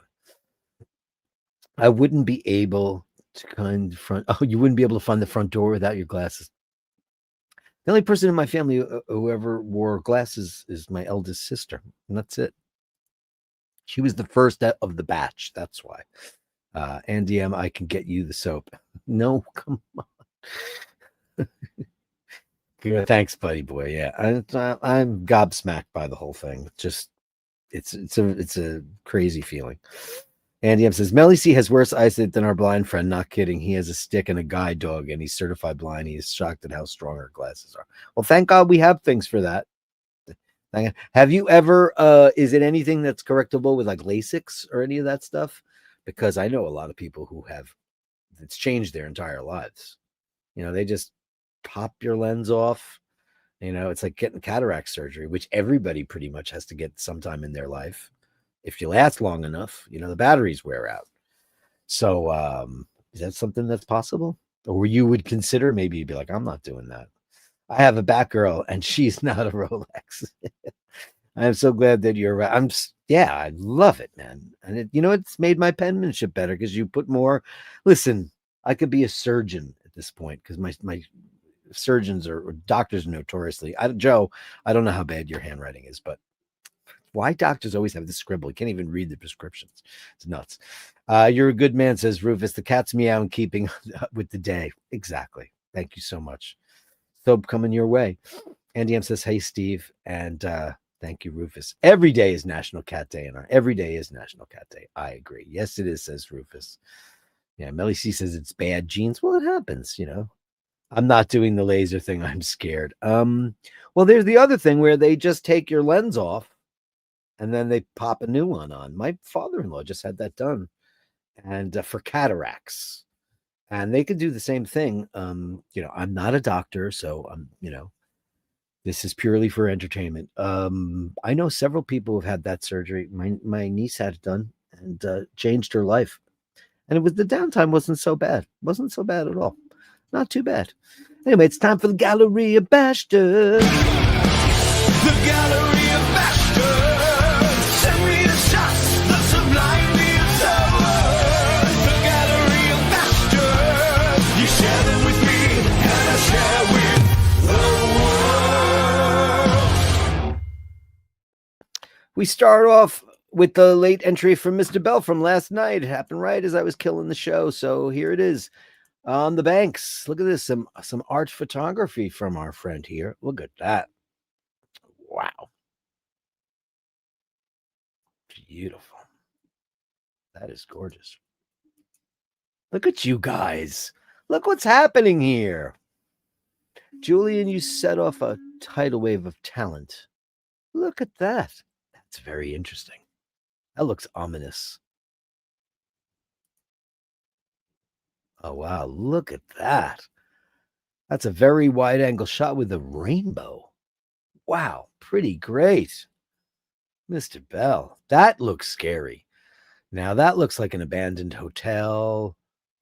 I wouldn't be able to you wouldn't be able to find the front door without your glasses. The only person in my family who ever wore glasses is my eldest sister, and that's it. She was the first of the batch. That's why. Andy M, I can get you the soap. No, come on. Yeah, thanks, buddy boy. Yeah, I'm gobsmacked by the whole thing. Just it's a crazy feeling. Andy M says Melly C has worse eyesight than our blind friend. Not kidding. He has a stick and a guide dog, and he's certified blind. He is shocked at how strong her glasses are. Well, thank God we have things for that. Have you ever? Is it anything that's correctable with like LASIX or any of that stuff? Because I know a lot of people who have. It's changed their entire lives. They just pop your lens off. It's like getting cataract surgery, which everybody pretty much has to get sometime in their life. If you last long enough, the batteries wear out. So is that something that's possible? Or you would consider, maybe you'd be like, I'm not doing that. I have a Batgirl and she's not a Rolex. I'm so glad that you're right. I love it, man. And it's made my penmanship better because you put more. Listen, I could be a surgeon at this point because my surgeons or doctors notoriously. Joe, I don't know how bad your handwriting is, but Why doctors always have to scribble? You can't even read the prescriptions. It's nuts. You're a good man, says Rufus. The cat's meowing, keeping with the day. Exactly. Thank you so much. Soap coming your way. Andy M says, hey, Steve. And thank you, Rufus. Every day is National Cat Day. And every day is National Cat Day. I agree. Yes, it is, says Rufus. Yeah, Melly C says it's bad genes. Well, it happens, you know. I'm not doing the laser thing. I'm scared. Well, there's the other thing where they just take your lens off and then they pop a new one on. My father-in-law just had that done, and for cataracts. And they could do the same thing. You know, I'm not a doctor, so you know, this is purely for entertainment. I know several people who've had that surgery. My niece had it done and changed her life. And it was the downtime wasn't so bad. Wasn't so bad at all. Not too bad. Anyway, it's time for the Gallery of Bashtards.
The Gallery of Bashtards. Send me the shots, the sublime, the absurd. The Gallery of Bashtards. You share them with me, and I share with the world.
We start off with the late entry from Mr. Bell from last night. It happened right as I was killing the show. So here it is. On the banks. Look at this. Some art photography from our friend here. Look at that. Wow. Beautiful. That is gorgeous. Look at you guys. Look what's happening here. Julian, you set off a tidal wave of talent. Look at that. That's very interesting. That looks ominous. Oh, wow. Look at that. That's a very wide angle shot with a rainbow. Wow. Pretty great. Mr. Bell. That looks scary. Now, that looks like an abandoned hotel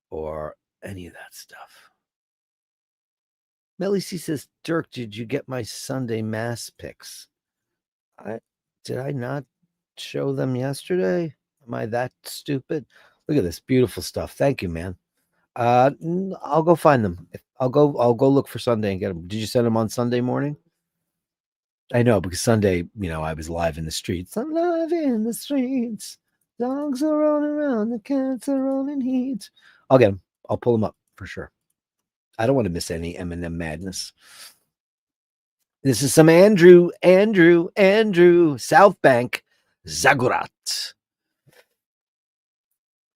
or any of that stuff. Melly C says, Dirk, did you get my Sunday Mass pics? Did I not show them yesterday? Am I that stupid? Look at this beautiful stuff. Thank you, man. I'll go find them. I'll go look for Sunday and get them. Did you send them on Sunday morning? I know, because Sunday, you know, I was live in the streets. I'm live in the streets. Dogs are rolling around. The cats are rolling heat. I'll get them. I'll pull them up for sure. I don't want to miss any M&M madness. This is some Andrew, South Bank, Zagorat.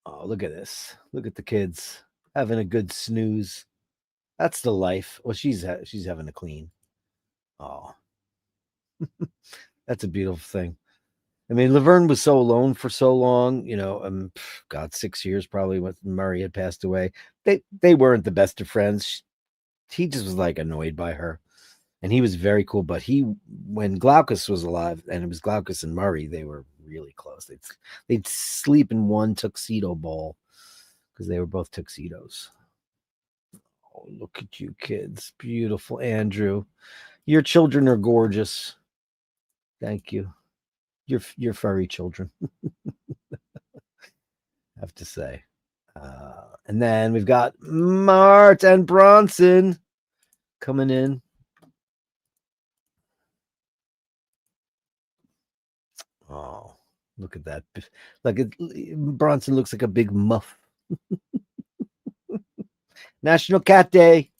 Oh, look at this. Look at the kids having a good snooze. That's the life. Well, she's having a clean. Oh, that's a beautiful thing. I mean, Laverne was so alone for so long, you know, God, 6 years probably when Murray had passed away. They weren't the best of friends. He just was like annoyed by her. And he was very cool. But when Glaucus was alive, and it was Glaucus and Murray, they were really close. They'd sleep in one tuxedo ball because they were both tuxedos. Oh, look at you kids. Beautiful. Andrew, your children are gorgeous. Thank you. Your furry children. I have to say. And then we've got Mart and Bronson coming in. Oh, look at that. Bronson looks like a big muff. National Cat Day.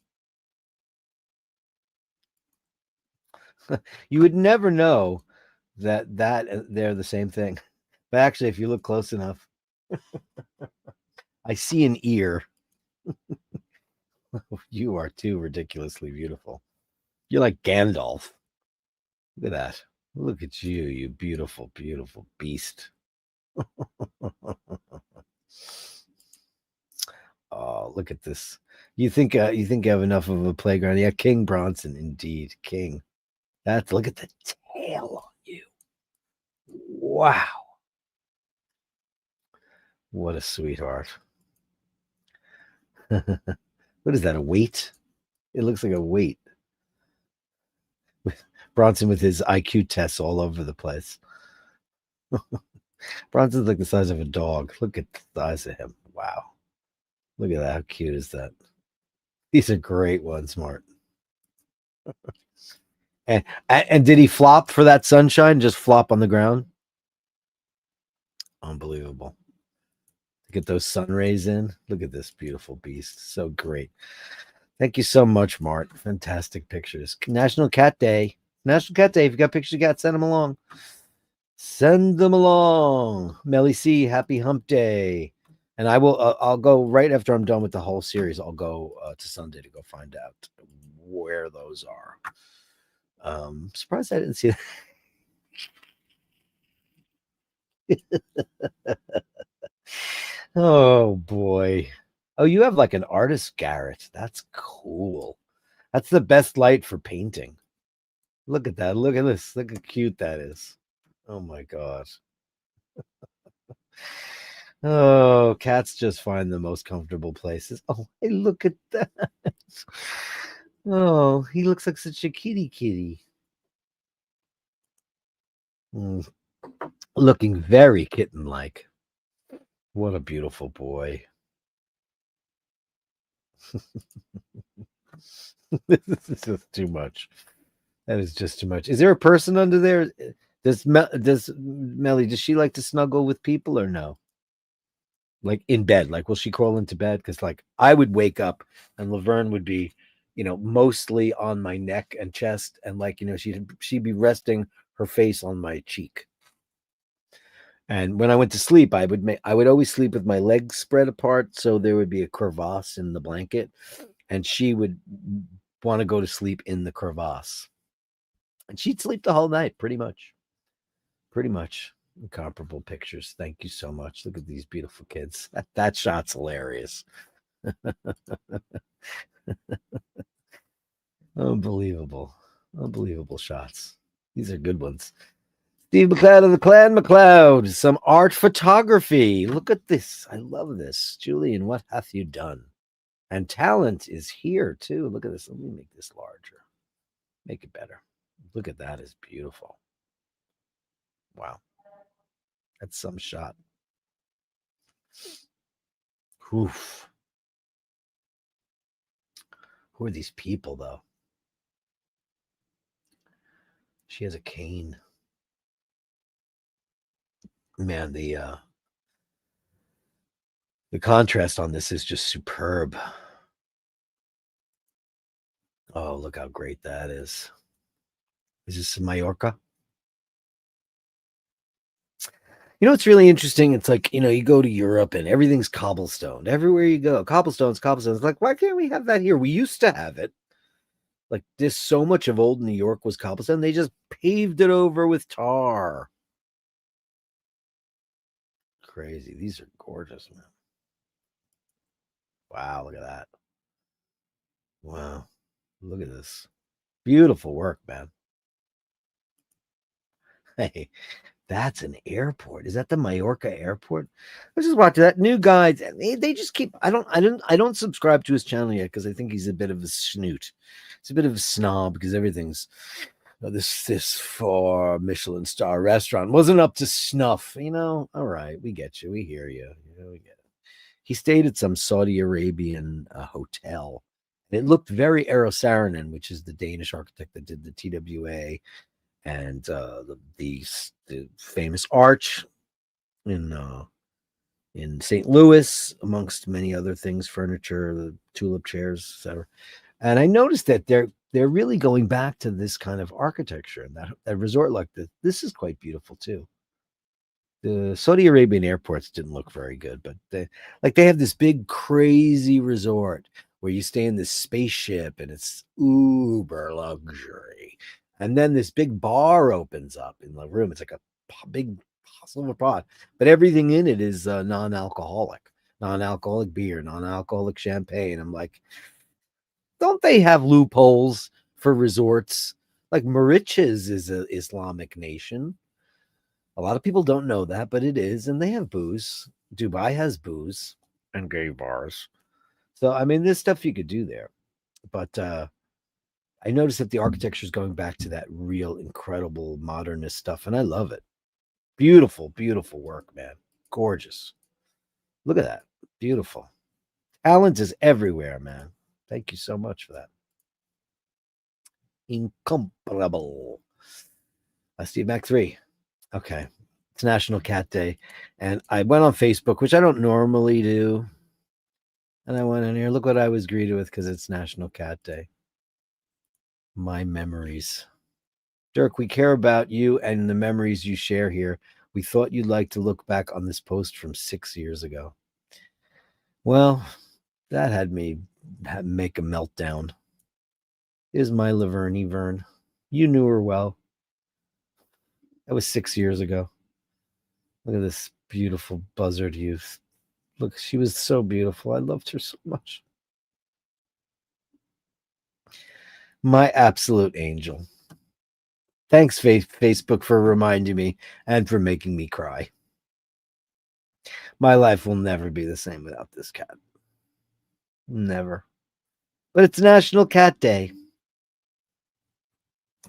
You would never know that they're the same thing. But actually, if you look close enough, I see an ear. You are too ridiculously beautiful. You're like Gandalf. Look at that. Look at you, you beautiful, beautiful beast. Oh, look at this. You think you have enough of a playground? Yeah, King Bronson, indeed, King. Look at the tail on you. Wow. What a sweetheart. What is that, a weight? It looks like a weight. Bronson with his IQ tests all over the place. Bronson's like the size of a dog. Look at the size of him. Wow. Look at that. How cute is that? These are great ones, Mart. And did he flop for that sunshine? Just flop on the ground? Unbelievable. Get those sun rays in. Look at this beautiful beast. So great. Thank you so much, Mart. Fantastic pictures. National Cat Day. National Cat Day. If you got pictures of cats, send them along. Send them along. Melly C, happy hump day. And I will, I'll go right after I'm done with the whole series. I'll go to Sunday to go find out where those are. Surprised I didn't see that. Oh boy. Oh, you have like an artist Garrett. That's cool. That's the best light for painting. Look at that. Look at this. Look how cute that is. Oh my god. Oh, cats just find the most comfortable places. Oh, hey, look at that. Oh, he looks like such a kitty. Looking very kitten-like. What a beautiful boy. This is just too much. That is just too much. Is there a person under there? Does Melly, does she like to snuggle with people or no? Like in bed? Like will she crawl into bed? Because like I would wake up and Laverne would be, mostly on my neck and chest, and like she'd be resting her face on my cheek. And when I went to sleep, I would always sleep with my legs spread apart, so there would be a crevasse in the blanket, and she would want to go to sleep in the crevasse, and she'd sleep the whole night, pretty much. Pretty much. Incomparable pictures. Thank you so much. Look at these beautiful kids. That shot's hilarious. Unbelievable. Unbelievable shots. These are good ones. Steve McLeod of the Clan McLeod. Some art photography. Look at this. I love this. Julian, what hath you done? And talent is here too. Look at this. Let me make this larger. Make it better. Look at that. It's beautiful. Wow. That's some shot. Oof. Who are these people, though? She has a cane. Man, the contrast on this is just superb. Oh, look how great that is. Is this Mallorca? It's really interesting. It's like, you go to Europe and everything's cobblestone. Everywhere you go, cobblestones. It's like, why can't we have that here? We used to have it. Like this, so much of old New York was cobblestone. They just paved it over with tar. Crazy. These are gorgeous, man. Wow, look at that. Wow. Look at this. Beautiful work, man. Hey, that's an airport. Is that the Mallorca airport? I was just watching that. New guides. They just keep. I don't subscribe to his channel yet because I think he's a bit of a snoot. He's a bit of a snob because everything's this 4 Michelin star restaurant wasn't up to snuff. All right, we get you. We hear you. We get it. He stayed at some Saudi Arabian hotel. And it looked very Eero Saarinen, which is the Danish architect that did the TWA and the famous arch in St. Louis, amongst many other things, furniture, the tulip chairs, etc. And I noticed that they're really going back to this kind of architecture, and that resort like this. This is quite beautiful too. The Saudi Arabian airports didn't look very good, but they have this big crazy resort where you stay in this spaceship and it's uber luxury. And then this big bar opens up in the room. It's like a big silver pot, but everything in it is non-alcoholic beer, non-alcoholic champagne. I'm like, don't they have loopholes for resorts? Like Mauritius is an Islamic nation. A lot of people don't know that, but it is, and they have booze. Dubai has booze and gay bars. So, I mean, there's stuff you could do there. But I noticed that the architecture is going back to that real incredible modernist stuff, and I love it. Beautiful, beautiful work, man. Gorgeous. Look at that. Beautiful. Talent is everywhere, man. Thank you so much for that. Incomparable. Steve Mac 3. Okay. It's National Cat Day. And I went on Facebook, which I don't normally do. And I went in here. Look what I was greeted with because it's National Cat Day. My memories. Dirk, we care about you and the memories you share here. We thought you'd like to look back on this post from 6 years ago. Well, that had me make a meltdown. Is my Laverne Vern. You knew her well. That was 6 years ago. Look at this beautiful buzzard youth. Look, she was so beautiful. I loved her so much. My absolute angel. Thanks, Facebook, for reminding me and for making me cry. My life will never be the same without this cat. Never. But it's National Cat Day.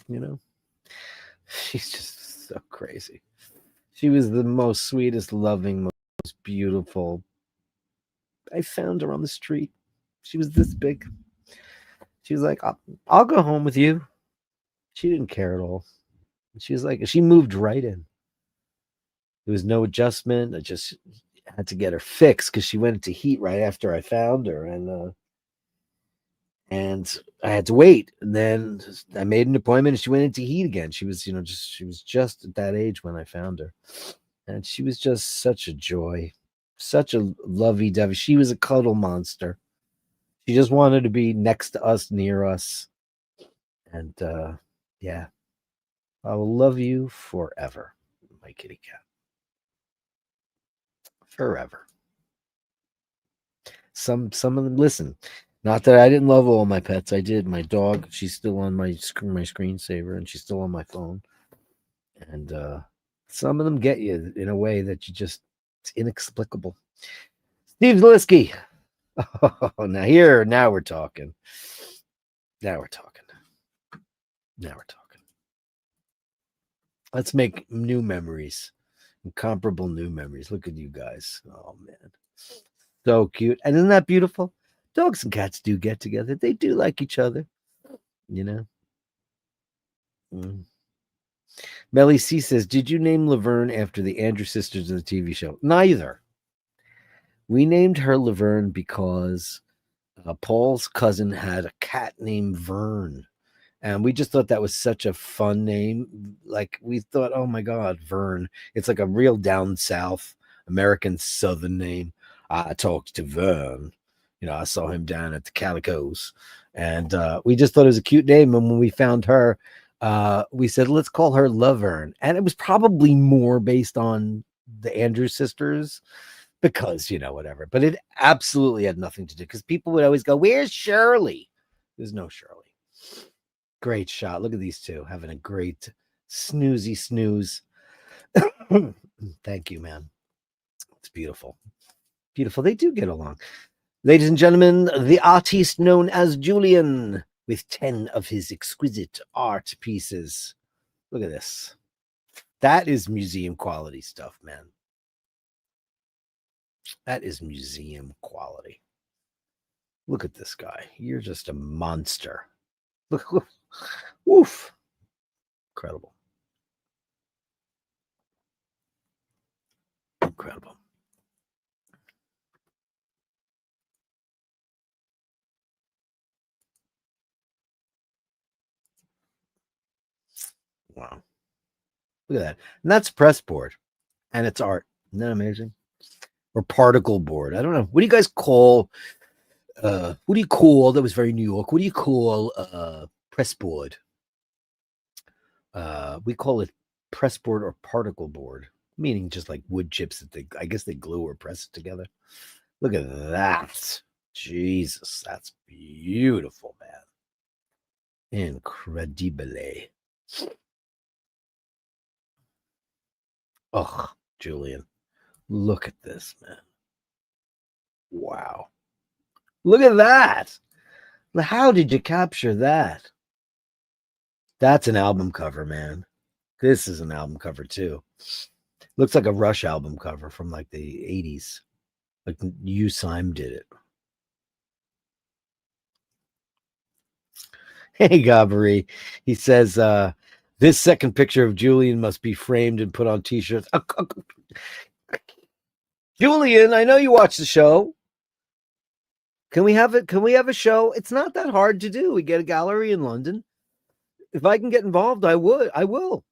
You know? She's just so crazy. She was the most sweetest, loving, most beautiful. I found her on the street. She was this big. She was like, I'll go home with you. She didn't care at all. She was like, she moved right in. There was no adjustment. I just had to get her fixed because she went into heat right after I found her. And I had to wait. And then I made an appointment and she went into heat again. She was, she was just at that age when I found her. And she was just such a joy, such a lovey-dovey. She was a cuddle monster. She just wanted to be next to us, near us. And yeah, I will love you forever, my kitty cat. Forever. Some of them, listen, not that I didn't love all my pets. I did. My dog, she's still on my screensaver, and she's still on my phone. And some of them get you in a way that it's inexplicable. Steve Zalisky. Oh, now we're talking. Now we're talking. Let's make new memories, incomparable new memories. Look at you guys. Oh, man. So cute. And isn't that beautiful? Dogs and cats do get together. They do like each other, you know? Melly C says, did you name Laverne after the Andrews sisters in the TV show? Neither. We named her Laverne because Paul's cousin had a cat named Vern. And we just thought that was such a fun name. Like, we thought, oh my God, Vern. It's like a real down south American Southern name. I talked to Vern. I saw him down at the Calicos. And we just thought it was a cute name. And when we found her, we said, let's call her Laverne. And it was probably more based on the Andrews sisters because, whatever. But it absolutely had nothing to do because people would always go, where's Shirley? There's no Shirley. Great shot. Look at these two having a great snoozy snooze. Thank you, man. It's beautiful. Beautiful. They do get along. Ladies and gentlemen, the artist known as Julian with 10 of his exquisite art pieces. Look at this. That is museum quality stuff, man. That is museum quality. Look at this guy. You're just a monster. Look. Woof. Incredible. Incredible. Wow. Look at that. And that's press board. And it's art. Isn't that amazing? Or particle board. I don't know. What do you guys call that was very New York. What do you call press board? We call it press board or particle board, meaning just like wood chips that I guess they glue or press it together. Look at that. Jesus, that's beautiful, man. Incredibile. Oh, Julian, look at this, man. Wow. Look at that. How did you capture that? That's an album cover, man. This is an album cover, too. Looks like a Rush album cover from like the 80s. Like Syme did it. Hey, Gabri. He says, this second picture of Julian must be framed and put on t-shirts. Julian, I know you watch the show. Can we have it? Can we have a show? It's not that hard to do. We get a gallery in London. If I can get involved, I would. I will.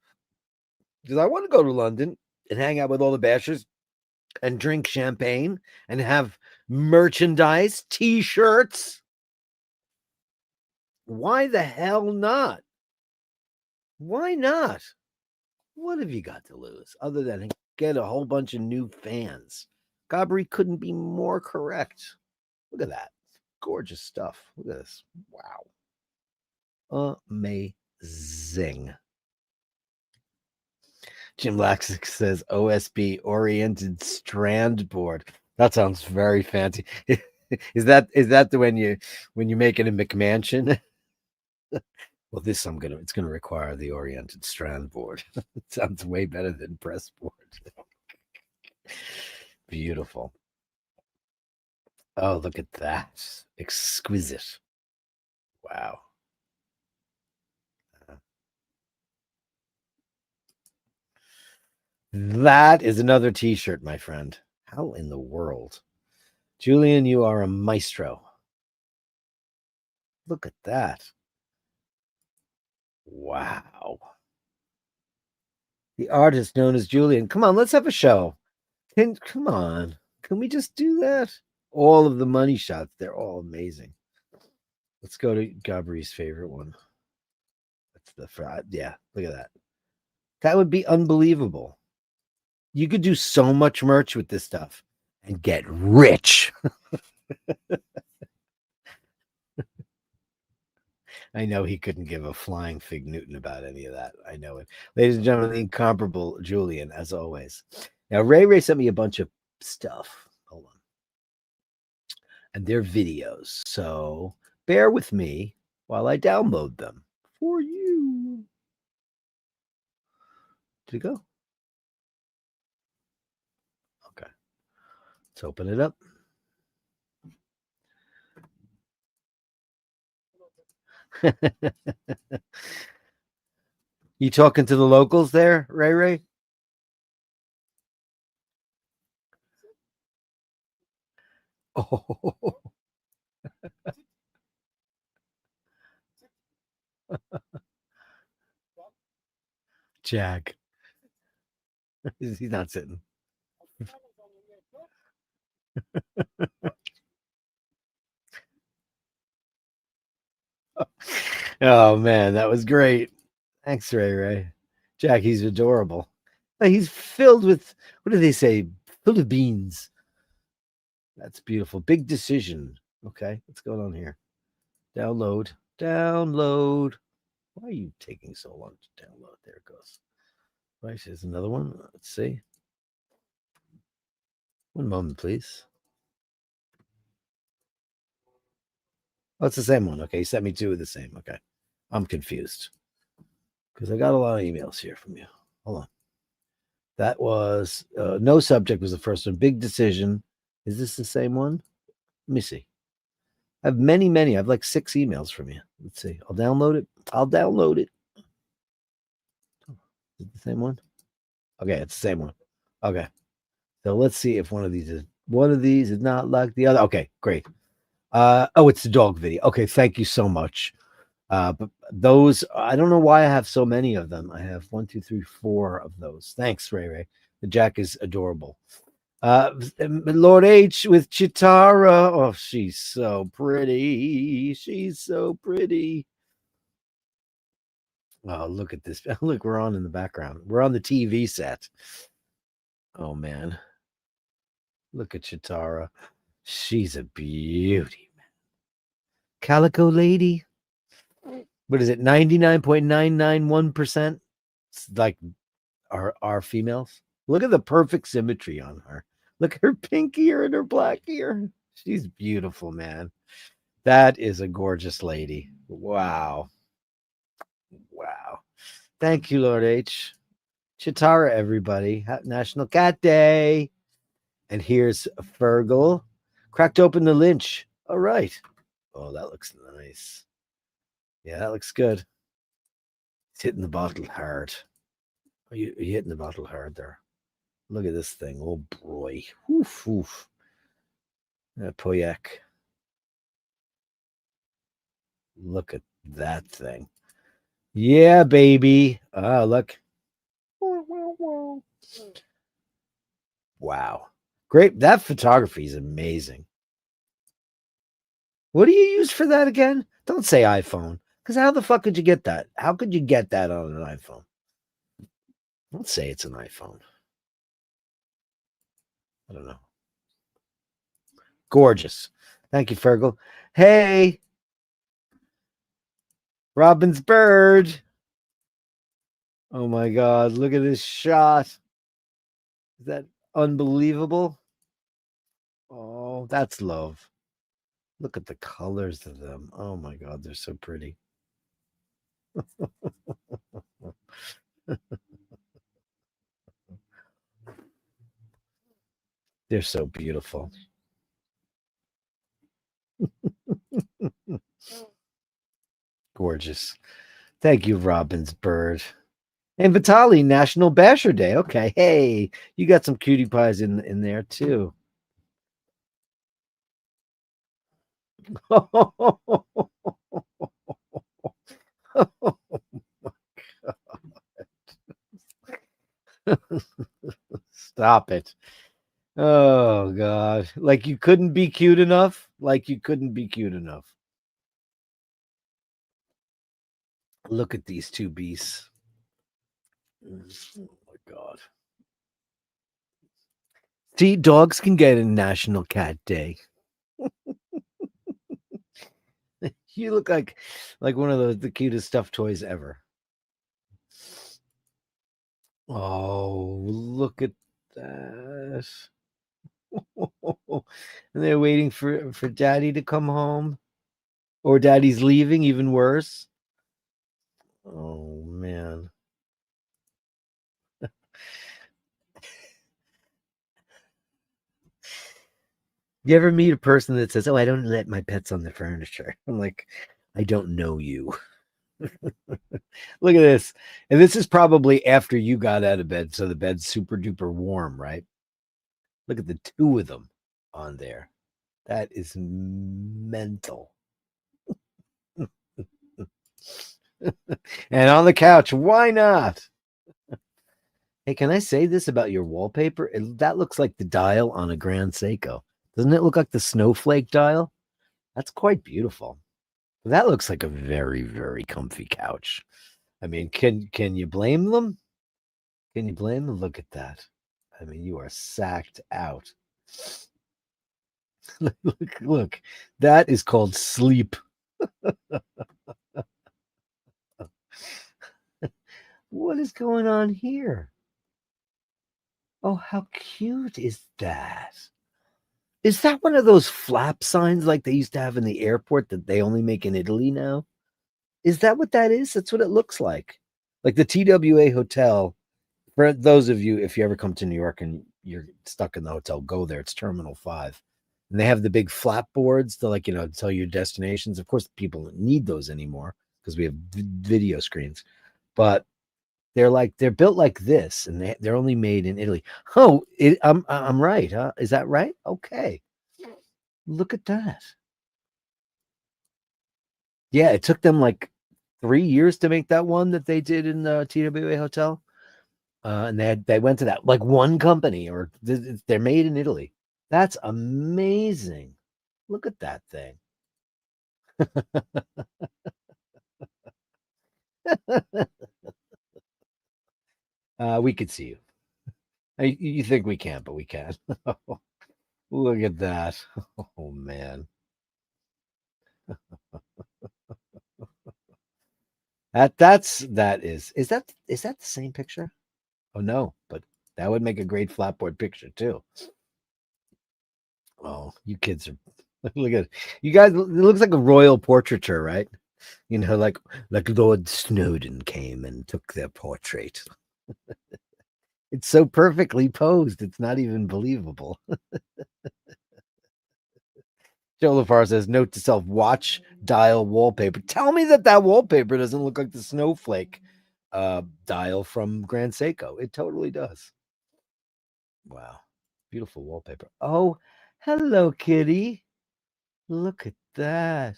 Because I want to go to London and hang out with all the bashers and drink champagne and have merchandise, t-shirts. Why the hell not? Why not? What have you got to lose other than get a whole bunch of new fans? Gabri couldn't be more correct. Look at that. Gorgeous stuff. Look at this. Wow. Amazing. Jim Laxic says OSB, oriented strand board. That sounds very fancy. Is that the when you make it a McMansion? Well, this it's gonna require the oriented strand board. It sounds way better than press board. Beautiful. Oh, look at that. Exquisite. Wow. That is another t-shirt, my friend. How in the world? Julian, you are a maestro. Look at that. Wow. The artist known as Julian. Come on, let's have a show. Come on. Can we just do that? All of the money shots, they're all amazing. Let's go to Gabri's favorite one. That's the yeah, look at that. That would be unbelievable. You could do so much merch with this stuff and get rich. I know he couldn't give a flying fig Newton about any of that. I know it. Ladies and gentlemen, the incomparable Julian, as always. Now, Ray sent me a bunch of stuff. Hold on. And they're videos. So bear with me while I download them for you. Did it go? Okay. Let's open it up. You talking to the locals there, Ray? Oh. Jag. He's not sitting. Oh man, that was great. Thanks, Ray. Jack, he's adorable. He's filled with, what do they say? Filled with beans. That's beautiful. Big decision. Okay, what's going on here? Download. Why are you taking so long to download? There it goes. Right, there's another one. Let's see. One moment, please. Oh, it's the same one. Okay, you sent me two of the same. Okay, I'm confused because I got a lot of emails here from you. Hold on. That was no subject was the first one. Big decision. Is this the same one? Let me see. I have many. I have like 6 emails from you. Let's see. I'll download it. Is it the same one? Okay, it's the same one. Okay. So let's see if one of these is not like the other. Okay, great. Oh, it's the dog video. Okay, thank you so much. But those, I don't know why I have so many of them. I have 1, 2, 3, 4 of those. Thanks, Ray. The Jack is adorable. Lord H with Chitara. Oh, she's so pretty. Oh, look at this. Look, we're on in the background. We're on the TV set. Oh man. Look at Chitara. She's a beauty, man. Calico lady. What is it? 99.991%. It's like our females. Look at the perfect symmetry on her. Look at her pink ear and her black ear. She's beautiful, man. That is a gorgeous lady. Wow. Thank you, Lord H. Chitara, everybody. National Cat Day. And here's Fergal. Cracked open the Lynch. All right. Oh, that looks nice. Yeah, that looks good. It's hitting the bottle hard. Are you hitting the bottle hard there? Look at this thing. Oh boy. Oof, oof. Poyak. Look at that thing. Yeah, baby. Ah, look. Wow. Great. That photography is amazing. What do you use for that again? Don't say iPhone. Because how the fuck could you get that? How could you get that on an iPhone? Don't say it's an iPhone. I don't know. Gorgeous. Thank you, Fergal. Hey, Robin's bird. Oh my God. Look at this shot. Is that unbelievable? Oh, that's love. Look at the colors of them. Oh my God. They're so pretty. They're so beautiful. Gorgeous. Thank you, Robin's bird. And Vitali, National Basher Day. Okay. Hey, you got some cutie pies in there too. Stop it. Oh God. Like you couldn't be cute enough. Like you couldn't be cute enough. Look at these two beasts. Oh my God. See, dogs can get a National Cat Day. You look like one of the cutest stuffed toys ever. Oh, look at that. And they're waiting for daddy to come home. Or daddy's leaving, even worse. Oh man. You ever meet a person that says, "Oh, I don't let my pets on the furniture"? I'm like, I don't know you. Look at this. And this is probably after you got out of bed, so the bed's super duper warm, right? Look at the two of them on there. That is mental. And on the couch, why not? Hey, can I say this about your wallpaper? That looks like the dial on a Grand Seiko. Doesn't it look like the snowflake dial? That's quite beautiful. That looks like a very, very comfy couch. I mean, can you blame them? Can you blame them? Look at that. I mean, you are sacked out. Look. That is called sleep. What is going on here? Oh, how cute is that? Is that one of those flap signs like they used to have in the airport that they only make in Italy now? Is that what that is? That's what it looks like. Like the TWA hotel. For those of you, if you ever come to New York and you're stuck in the hotel, go there. It's Terminal 5. And they have the big flap boards to tell your destinations. Of course, people don't need those anymore because we have video screens. But they're built like this, and they're only made in Italy. Oh, I'm right, huh? Is that right? Okay. Look at that. Yeah, it took them like 3 years to make that one that they did in the TWA hotel. And they went to that like one company, or they're made in Italy. That's amazing. Look at that thing. We could see you. You think we can't, but we can. Look at that. Oh man. Is that the same picture? Oh no, but that would make a great flatboard picture too. Oh, you kids are look at it. You guys. It looks like a royal portraiture, right? Like Lord Snowden came and took their portrait. It's so perfectly posed. It's not even believable. Joe LaFar says, note to self, watch dial wallpaper. Tell me that wallpaper doesn't look like the snowflake dial from Grand Seiko. It totally does. Wow. Beautiful wallpaper. Oh, hello, kitty. Look at that.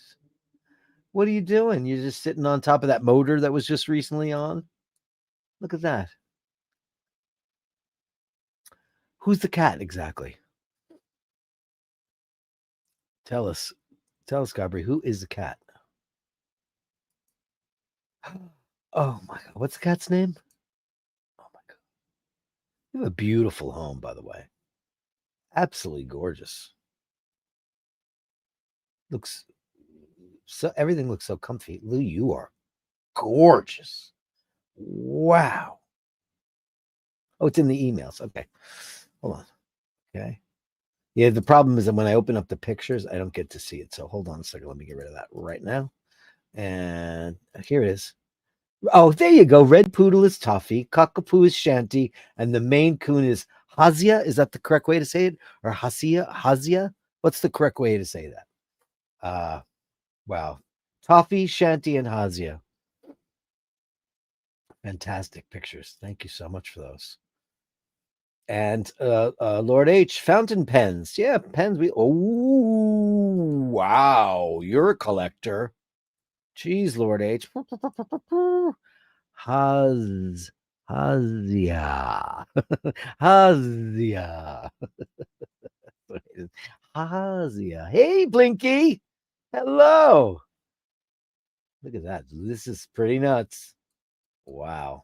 What are you doing? You're just sitting on top of that motor that was just recently on? Look at that. Who's the cat exactly? Tell us, Gabri, who is the cat? Oh my God. What's the cat's name? Oh my God. You have a beautiful home, by the way. Absolutely gorgeous. Looks so, everything looks so comfy. Lou, you are gorgeous. Wow. Oh, it's in the emails. Okay. Hold on. Okay. Yeah, the problem is that when I open up the pictures, I don't get to see it. So hold on a second. Let me get rid of that right now. And here it is. Oh, there you go. Red Poodle is Toffee, Cockapoo is Shanty, and the Maine Coon is Hazia. Is that the correct way to say it? Or Hasia? Hazia? What's the correct way to say that? Wow. Toffee, Shanty, and Hazia. Fantastic pictures. Thank you so much for those. And Lord H, fountain pens. Yeah, pens. Wow. You're a collector. Jeez, Lord H. Hazia. Hazia. Hazia. Hey, Blinky. Hello. Look at that. This is pretty nuts. Wow.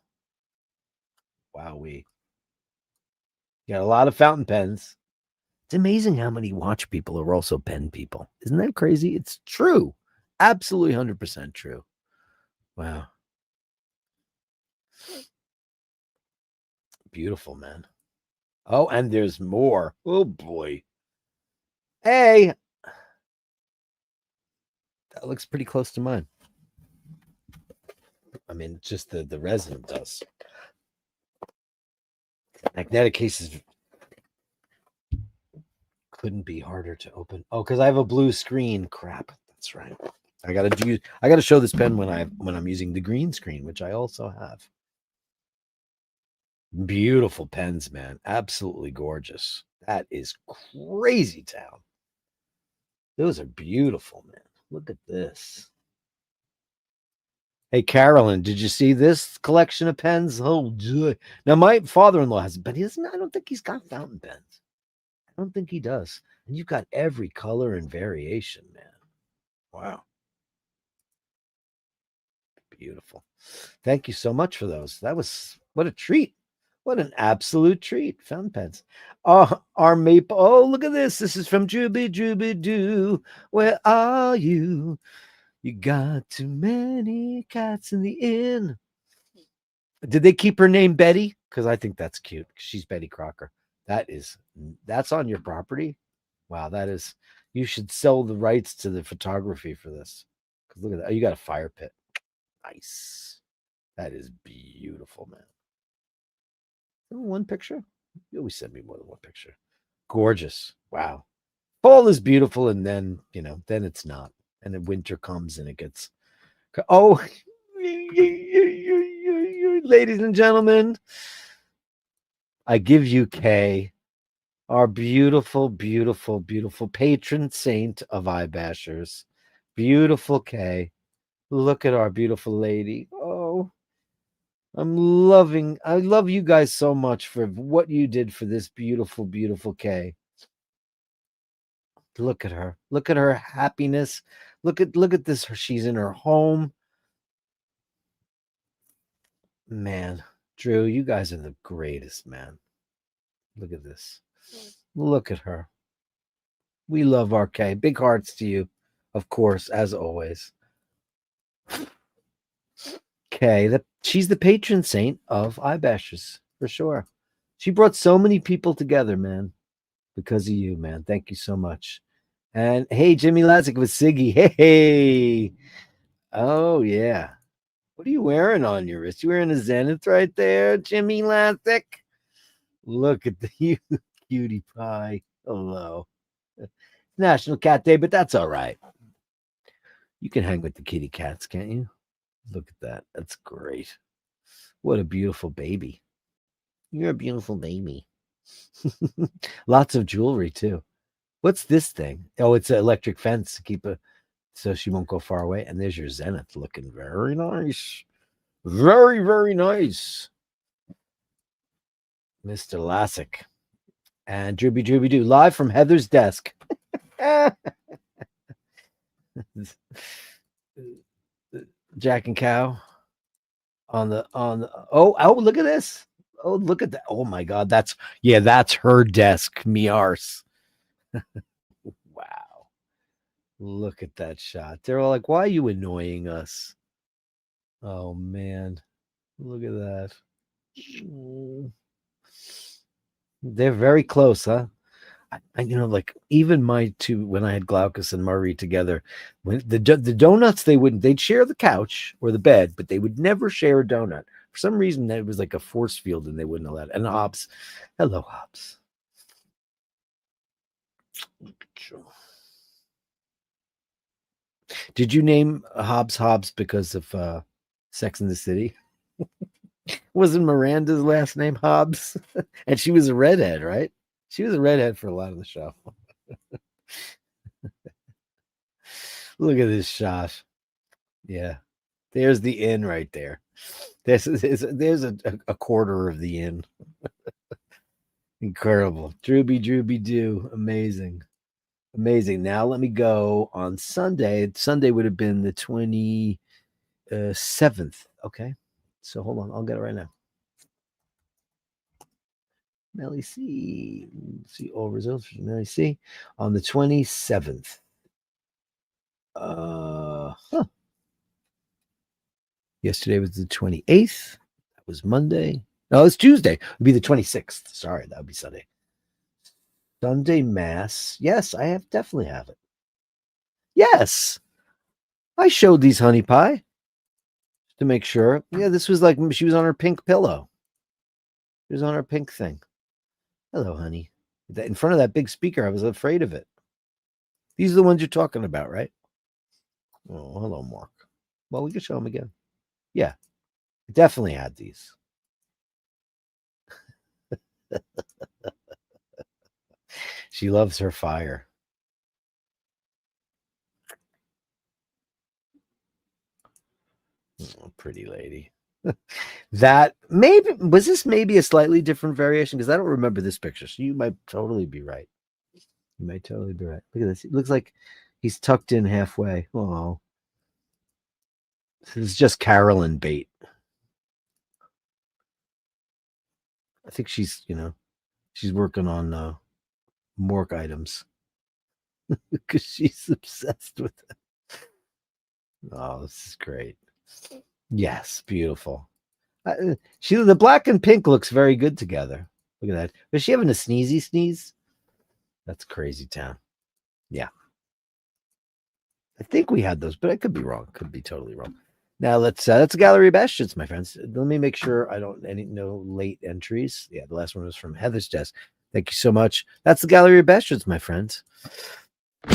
Wowee. You got a lot of fountain pens. It's amazing how many watch people are also pen people. Isn't that crazy? It's true. Absolutely 100% true. Wow. Beautiful, man. Oh, and there's more. Oh, boy. Hey. That looks pretty close to mine. I mean, just the resin does. Magnetic cases couldn't be harder to open. Oh, because I have a blue screen. Crap. That's right. I gotta show this pen when I'm using the green screen, which I also have. Beautiful pens, man. Absolutely gorgeous. That is crazy town. Those are beautiful, man. Look at this. Hey, Carolyn, did you see this collection of pens? Oh, joy. Now, my father-in-law has, but he doesn't, I don't think he's got fountain pens. I don't think he does. And you've got every color and variation, man. Wow. Beautiful. Thank you so much for those. That was, what a treat. What an absolute treat. Fountain pens. Our maple. Oh, look at this. This is from Drooby Doo. Where are you? You got too many cats in the inn. Did they keep her name Betty? Because I think that's cute. She's Betty Crocker. That's on your property. Wow, that is. You should sell the rights to the photography for this. Because look at that. Oh, you got a fire pit. Nice. That is beautiful, man. One picture? You always send me more than one picture. Gorgeous. Wow. Fall is beautiful, and then, then it's not. And then winter comes and it gets. Oh, ladies and gentlemen, I give you Kay, our beautiful, beautiful, beautiful patron saint of eye bashers. Beautiful Kay. Look at our beautiful lady. Oh, I love you guys so much for what you did for this beautiful, beautiful Kay. Look at her. Look at her happiness. Look at this. She's in her home. Man, Drew, you guys are the greatest, man. Look at this. Look at her. We love our Kay. Big hearts to you, of course, as always. Kay, she's the patron saint of eye bashers, for sure. She brought so many people together, man, because of you, man. Thank you so much. And hey, Jimmy Lazick with Siggy. Hey. Oh, yeah. What are you wearing on your wrist? You wearing a Zenith right there, Jimmy Lazick? Look at the cutie pie. Hello. National Cat Day, but that's all right. You can hang with the kitty cats, can't you? Look at that. That's great. What a beautiful baby. You're a beautiful baby. Lots of jewelry too. What's this thing? Oh, it's an electric fence to keep a so she won't go far away. And there's your zenith looking very nice. Very, very nice. Mr. Lassick. And Drooby Drooby Doo, live from Heather's desk. Jack and Cow on the oh look at this. Oh, look at that. Oh my god, that's her desk, me arse. Wow. Look at that shot. They're all like, why are you annoying us? Oh man. Look at that. They're very close, huh? Like even my two, when I had Glaucus and Murray together, when the donuts, they'd share the couch or the bed, but they would never share a donut. For some reason, that was like a force field and they wouldn't allow it. And Hobbs, hello, Hobbs. Did you name Hobbs because of Sex in the City? Wasn't Miranda's last name Hobbs? And she was a redhead, right? She was a redhead for a lot of the show. Look at this shot. Yeah. There's the inn right there. There's a quarter of the inn. Incredible. Drooby Doo. Amazing. Amazing. Now let me go on Sunday. Sunday would have been the 27th. Okay. So hold on. I'll get it right now. Melly C. See all results from Melly C on the 27th. Yesterday was the 28th. That was Monday. No, it's Tuesday. It'd be the 26th. Sorry, that would be Sunday. Sunday Mass. Yes, I definitely have it. Yes. I showed these honey pie to make sure. Yeah, this was like she was on her pink pillow. She was on her pink thing. Hello, honey. In front of that big speaker, I was afraid of it. These are the ones you're talking about, right? Oh, hello, Mark. Well, we can show them again. Yeah, definitely had these. She loves her fire. Oh, pretty lady. That was this maybe a slightly different variation because I don't remember this picture. So you might totally be right. You might totally be right. Look at this. It looks like he's tucked in halfway. Oh, this is just Carolyn bait. I think she's working on Mork items because she's obsessed with it. Oh, this is great. Yes, beautiful. The black and pink looks very good together. Look at that. Is she having a sneezy sneeze? That's crazy town. Yeah. I think we had those, but I could be wrong. Could be totally wrong. Now that's a Gallery of Bastards, my friends. Let me make sure I don't no late entries. Yeah, the last one was from Heather's desk. Thank you so much. That's the Gallery of Bastards, my friends.
The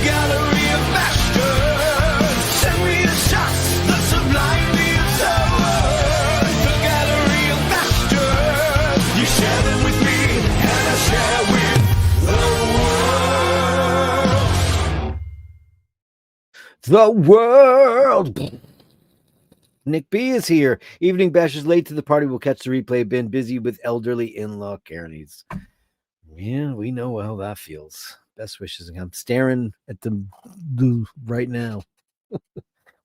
Gallery of Bashtards. Send me the shots that sublime the observer. The Gallery of Bashtards. You share them with me, and I share with
the world. Nick B is here. Evening Bash is late to the party. We'll catch the replay. Been busy with elderly in-law Carnies. Yeah, we know how that feels. Best wishes. I'm staring at the right now.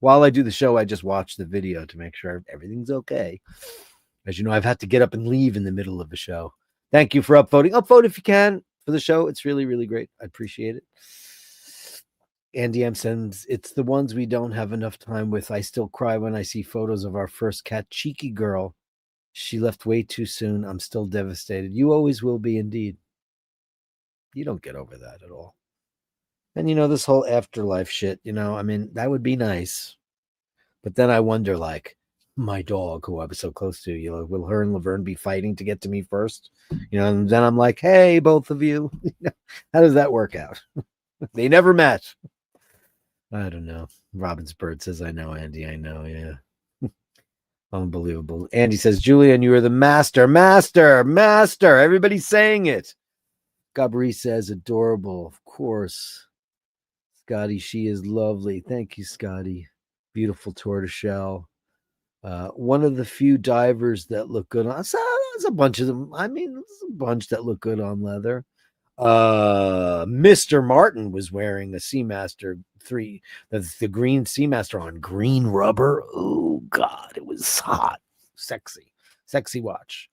While I do the show, I just watch the video to make sure everything's okay. As you know, I've had to get up and leave in the middle of the show. Thank you for upvoting. Upvote if you can for the show. It's really, really great. I appreciate it. Andy M sends, it's the ones we don't have enough time with. I still cry when I see photos of our first cat, Cheeky Girl. She left way too soon. I'm still devastated. You always will be, indeed. You don't get over that at all. And this whole afterlife shit, I mean, that would be nice. But then I wonder, like, my dog, who I was so close to. Will her and Laverne be fighting to get to me first? And then I'm like, hey, both of you. How does that work out? They never met. I don't know. Robin's Bird says, I know, Andy. I know. Yeah. Unbelievable. Andy says, Julian, you are the master. Everybody's saying it. Gabri says, adorable. Of course. Scotty, she is lovely. Thank you, Scotty. Beautiful tortoiseshell. One of the few divers that look good on. So there's a bunch of them. I mean, there's a bunch that look good on leather. Mr. Martin was wearing a Seamaster 3, the green Seamaster on green rubber. Oh God, it was hot, sexy watch,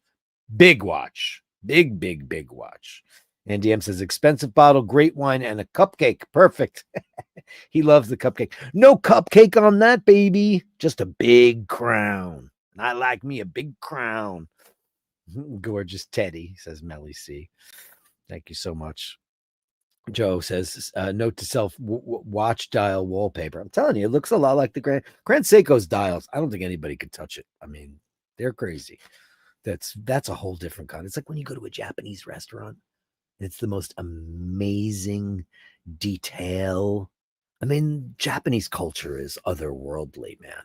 big watch, big watch. And DM says expensive bottle, great wine, and a cupcake. Perfect. He loves the cupcake. No cupcake on that, baby. Just a big crown. And I like me a big crown. Gorgeous Teddy, says Melly C. Thank you so much. Joe says, note to self, watch dial wallpaper. I'm telling you, it looks a lot like the Grand Seiko's dials. I don't think anybody could touch it. I mean, they're crazy. That's a whole different kind. It's like when you go to a Japanese restaurant. It's the most amazing detail. I mean, Japanese culture is otherworldly, man.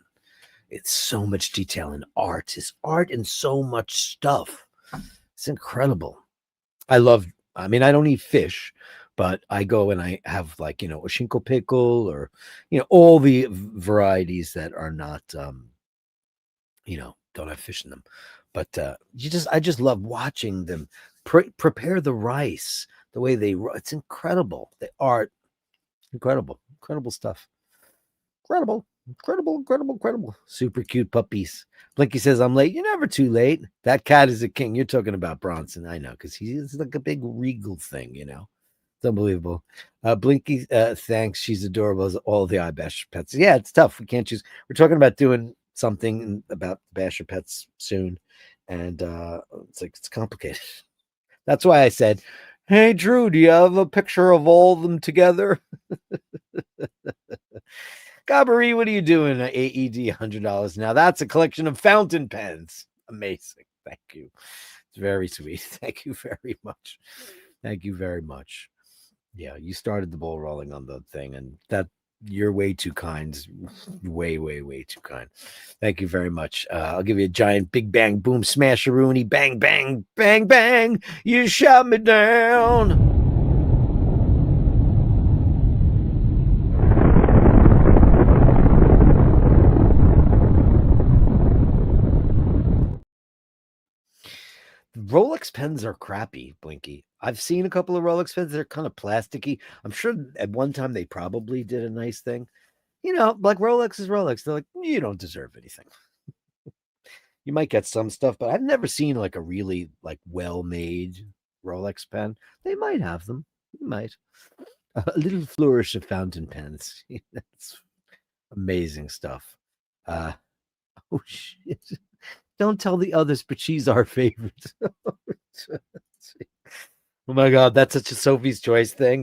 It's so much detail and art. It's art and so much stuff. It's incredible. I don't eat fish, but I go and I have a shinko pickle or, all the varieties that are not, don't have fish in them. But I just love watching them prepare the rice the way it's incredible. The art, incredible stuff. Incredible. Super cute puppies. Blinky says, I'm late. You're never too late. That cat is a king. You're talking about Bronson. I know, because he's like a big regal thing, It's unbelievable. Blinky, thanks. She's adorable as all the iBash pets. Yeah, it's tough. We can't choose. We're talking about doing something about Basher pets soon. And it's complicated. That's why I said, hey, Drew, do you have a picture of all of them together? Gabri, what are you doing? AED $100 now. That's a collection of fountain pens. Amazing. Thank you. It's very sweet. Thank you very much. Yeah, you started the ball rolling on the thing, and that you're way too kind. Way too kind. Thank you very much. I'll give you a giant big bang boom smasheroonie bang bang bang bang. You shot me down. Rolex pens are crappy, Blinky. I've seen a couple of Rolex pens. They're kind of plasticky. I'm sure at one time they probably did a nice thing. Like Rolex is Rolex. They're like, you don't deserve anything. You might get some stuff, but I've never seen like a really well-made Rolex pen. They might have them. You might. A little flourish of fountain pens. That's amazing stuff. Oh shit. Don't tell the others, but she's our favorite. Oh my God, that's such a Sophie's Choice thing,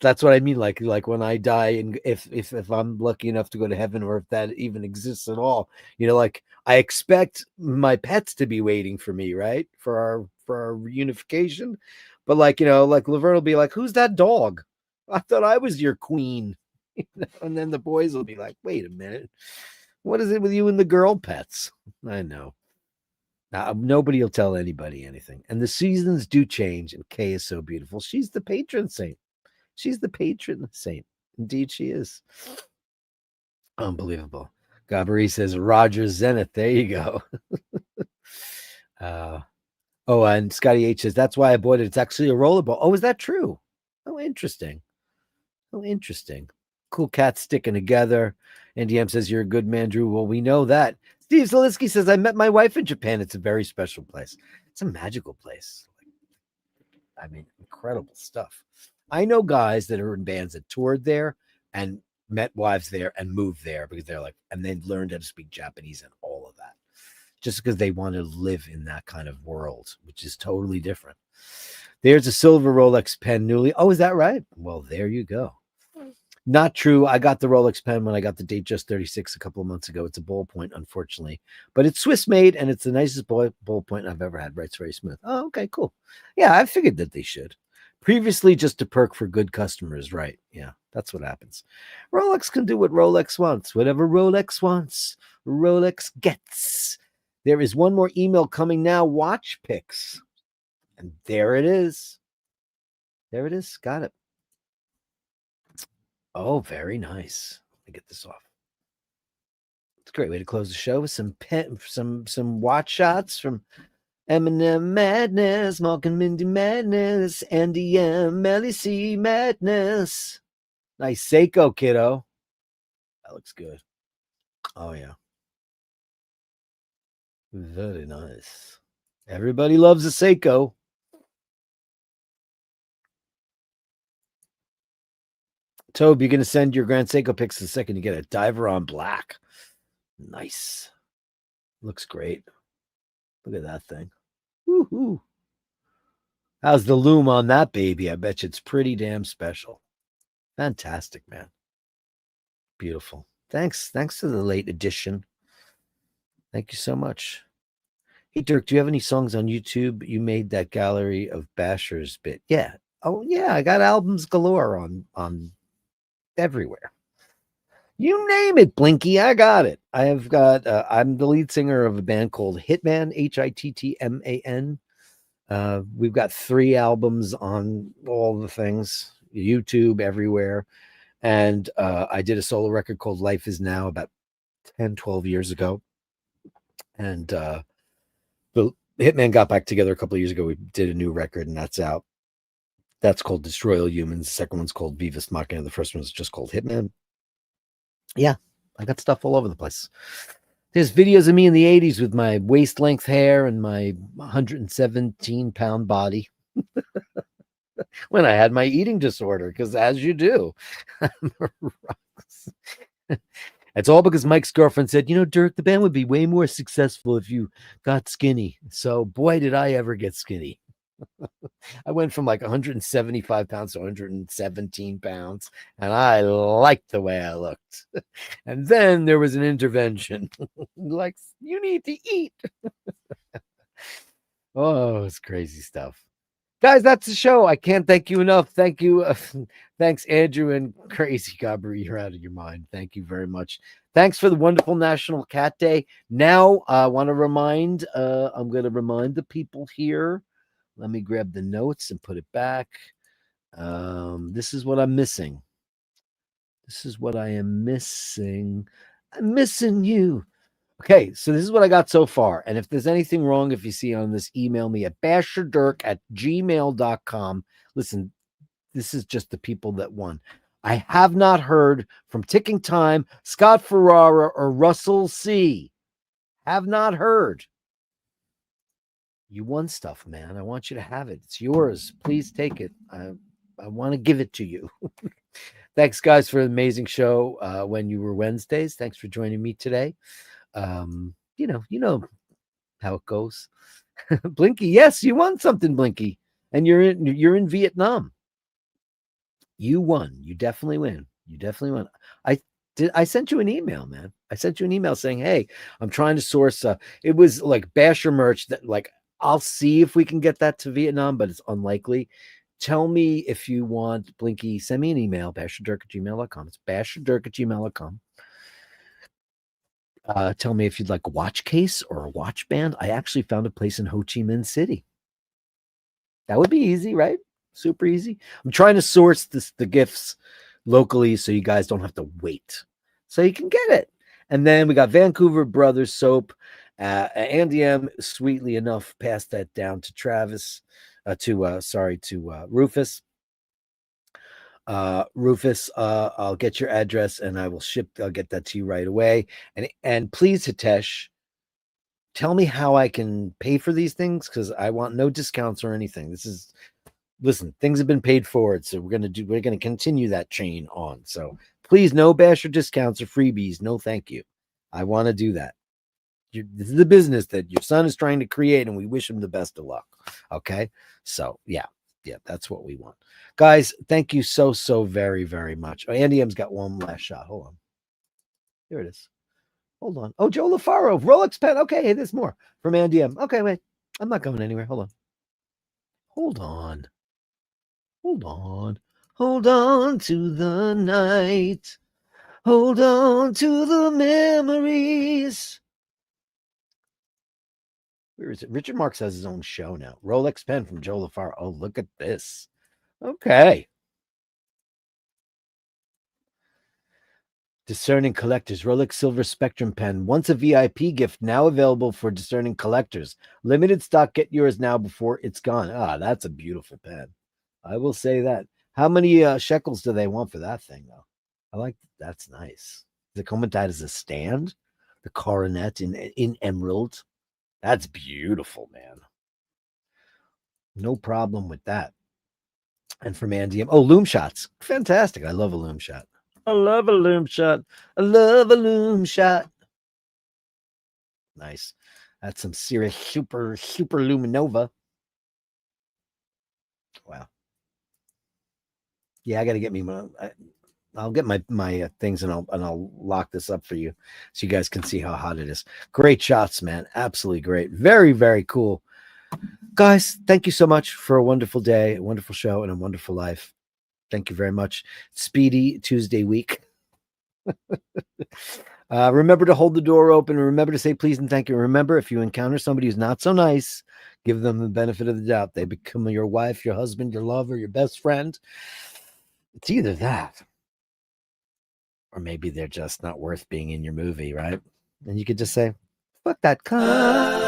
That's what I mean. Like when I die, and if I'm lucky enough to go to heaven, or if that even exists at all, I expect my pets to be waiting for me, right? For our reunification. But like Laverne will be like, who's that dog? I thought I was your queen. And then the boys will be like, wait a minute. What is it with you and the girl pets? I know. Nobody will tell anybody anything. And the seasons do change, and Kay is so beautiful. She's the patron saint. Indeed, she is. Unbelievable. Gabri says, Roger Zenith. There you go. And Scotty H says, that's why I bought it. It's actually a rollerball. Oh, is that true? Oh, interesting. Cool cats sticking together. NDM says, you're a good man, Drew. Well, we know that. Steve Zalinsky says, I met my wife in Japan. It's a very special place. It's a magical place. I mean, incredible stuff. I know guys that are in bands that toured there and met wives there and moved there because they're like, and then learned how to speak Japanese and all of that. Just because they want to live in that kind of world, which is totally different. There's a silver Rolex pen newly. Oh, is that right? Well, there you go. Not true. I got the Rolex pen when I got the Datejust 36 a couple of months ago. It's a ballpoint, unfortunately, but it's Swiss made and it's the nicest ballpoint I've ever had. Writes very smooth. Oh, okay, cool. Yeah, I figured that they should. Previously, just a perk for good customers, right? Yeah, that's what happens. Rolex can do what Rolex wants. Whatever Rolex wants, Rolex gets. There is one more email coming now. Watch pics. And there it is. There it is. Got it. Oh, very nice. Let me get this off. It's a great way to close the show with some watch shots from Eminem Madness, Mark and Mindy Madness, Andy M, Melly C Madness. Nice Seiko, kiddo. That looks good. Oh yeah. Very nice. Everybody loves a Seiko. Tobe, you're going to send your Grand Seiko pics the second you get a Diver on black. Nice. Looks great. Look at that thing. Woohoo. How's the loom on that baby? I bet you it's pretty damn special. Fantastic, man. Beautiful. Thanks to the late edition. Thank you so much. Hey, Dirk, do you have any songs on YouTube? You made that Gallery of Bashers bit. Yeah. Oh, yeah. I got albums galore on everywhere. You name it, Blinky. I got it. I have got, I'm the lead singer of a band called Hitman, Hittman. We've got 3 albums on all the things, YouTube, everywhere. And I did a solo record called Life Is Now about 10, 12 years ago. And the Hitman got back together a couple of years ago. We did a new record, and that's out. That's called Destroy All Humans. The second one's called Vivus Machina. The first one's just called Hitman. Yeah, I got stuff all over the place. There's videos of me in the 80s with my waist length hair and my 117-pound body when I had my eating disorder, because as you do. It's all because Mike's girlfriend said, you know, Dirk, the band would be way more successful if you got skinny. So boy, did I ever get skinny. I went from like 175 pounds to 117 pounds, and I liked the way I looked. And then there was an intervention. Like, you need to eat. Oh, it's crazy stuff. Guys, that's the show. I can't thank you enough. Thank you. Thanks, Andrew and Crazy Gabri. You're out of your mind. Thank you very much. Thanks for the wonderful National Cat Day. Now, I want to remind, I'm going to remind the people here. Let me grab the notes and put it back. This is what I'm missing. This is what I am missing. I'm missing you. Okay, so this is what I got so far. And if there's anything wrong, if you see on this, email me at basherdirk@gmail.com. Listen, this is just the people that won. I have not heard from Ticking Time, Scott Ferrara, or Russell C. Have not heard. You won stuff, man. I want you to have it. It's yours. Please take it. I want to give it to you. Thanks, guys, for an amazing show when you were Wednesdays. Thanks for joining me today. You know how it goes. Blinky, yes, you won something, Blinky, and you're in Vietnam. You won. You definitely win. You definitely won. I sent you an email, man. I sent you an email saying, hey, I'm trying to source. It was like Basher merch that, like, I'll see if we can get that to Vietnam, but it's unlikely. Tell me if you want, Blinky. Send me an email, basherdirk@gmail.com. It's basherdirk@gmail.com. Tell me if you'd like a watch case or a watch band. I actually found a place in Ho Chi Minh City. That would be easy, right? Super easy. I'm trying to source the gifts locally so you guys don't have to wait. So you can get it. And then we got Vancouver Brothers Soap. Andy M, sweetly enough, passed that down to Travis, to Rufus. Rufus, I'll get your address and I'll get that to you right away. And please, Hitesh, tell me how I can pay for these things, because I want no discounts or anything. Listen, things have been paid forward, so we're gonna continue that chain on. So please, no Basher discounts or freebies. No, thank you. I want to do that. This is the business that your son is trying to create, and we wish him the best of luck. Okay, so yeah. Yeah, that's what we want. Guys, thank you so very, very much. Oh, Andy M's got one last shot. Hold on. Here it is. Hold on. Oh, Joe LaFaro, Rolex pen. Okay, hey, there's more from Andy M. Okay, wait. I'm not going anywhere. Hold on. Hold on. Hold on. Hold on to the night. Hold on to the memories. Where is it? Richard Marx has his own show now. Rolex pen from Joe LaFaro. Oh, look at this. Okay. Discerning collectors. Rolex Silver Spectrum pen. Once a VIP gift, now available for discerning collectors. Limited stock. Get yours now before it's gone. Ah, that's a beautiful pen. I will say that. How many shekels do they want for that thing, though? I like that's nice. Does it come with that as a stand? The coronet in emerald. That's beautiful, man. No problem with that. And from Andy, oh, loom shots. Fantastic. I love a loom shot. I love a loom shot. I love a loom shot. Nice. That's some serious super luminova. Wow. Yeah, I got to get me my. I'll get my things and I'll lock this up for you so you guys can see how hot it is. Great shots, man. Absolutely great. Very, very cool. Guys, thank you so much for a wonderful day, a wonderful show, and a wonderful life. Thank you very much. Speedy Tuesday week. Remember to hold the door open. Remember to say please and thank you. Remember, if you encounter somebody who's not so nice, give them the benefit of the doubt. They become your wife, your husband, your lover, your best friend. It's either that, or maybe they're just not worth being in your movie, right? And you could just say, fuck that cunt.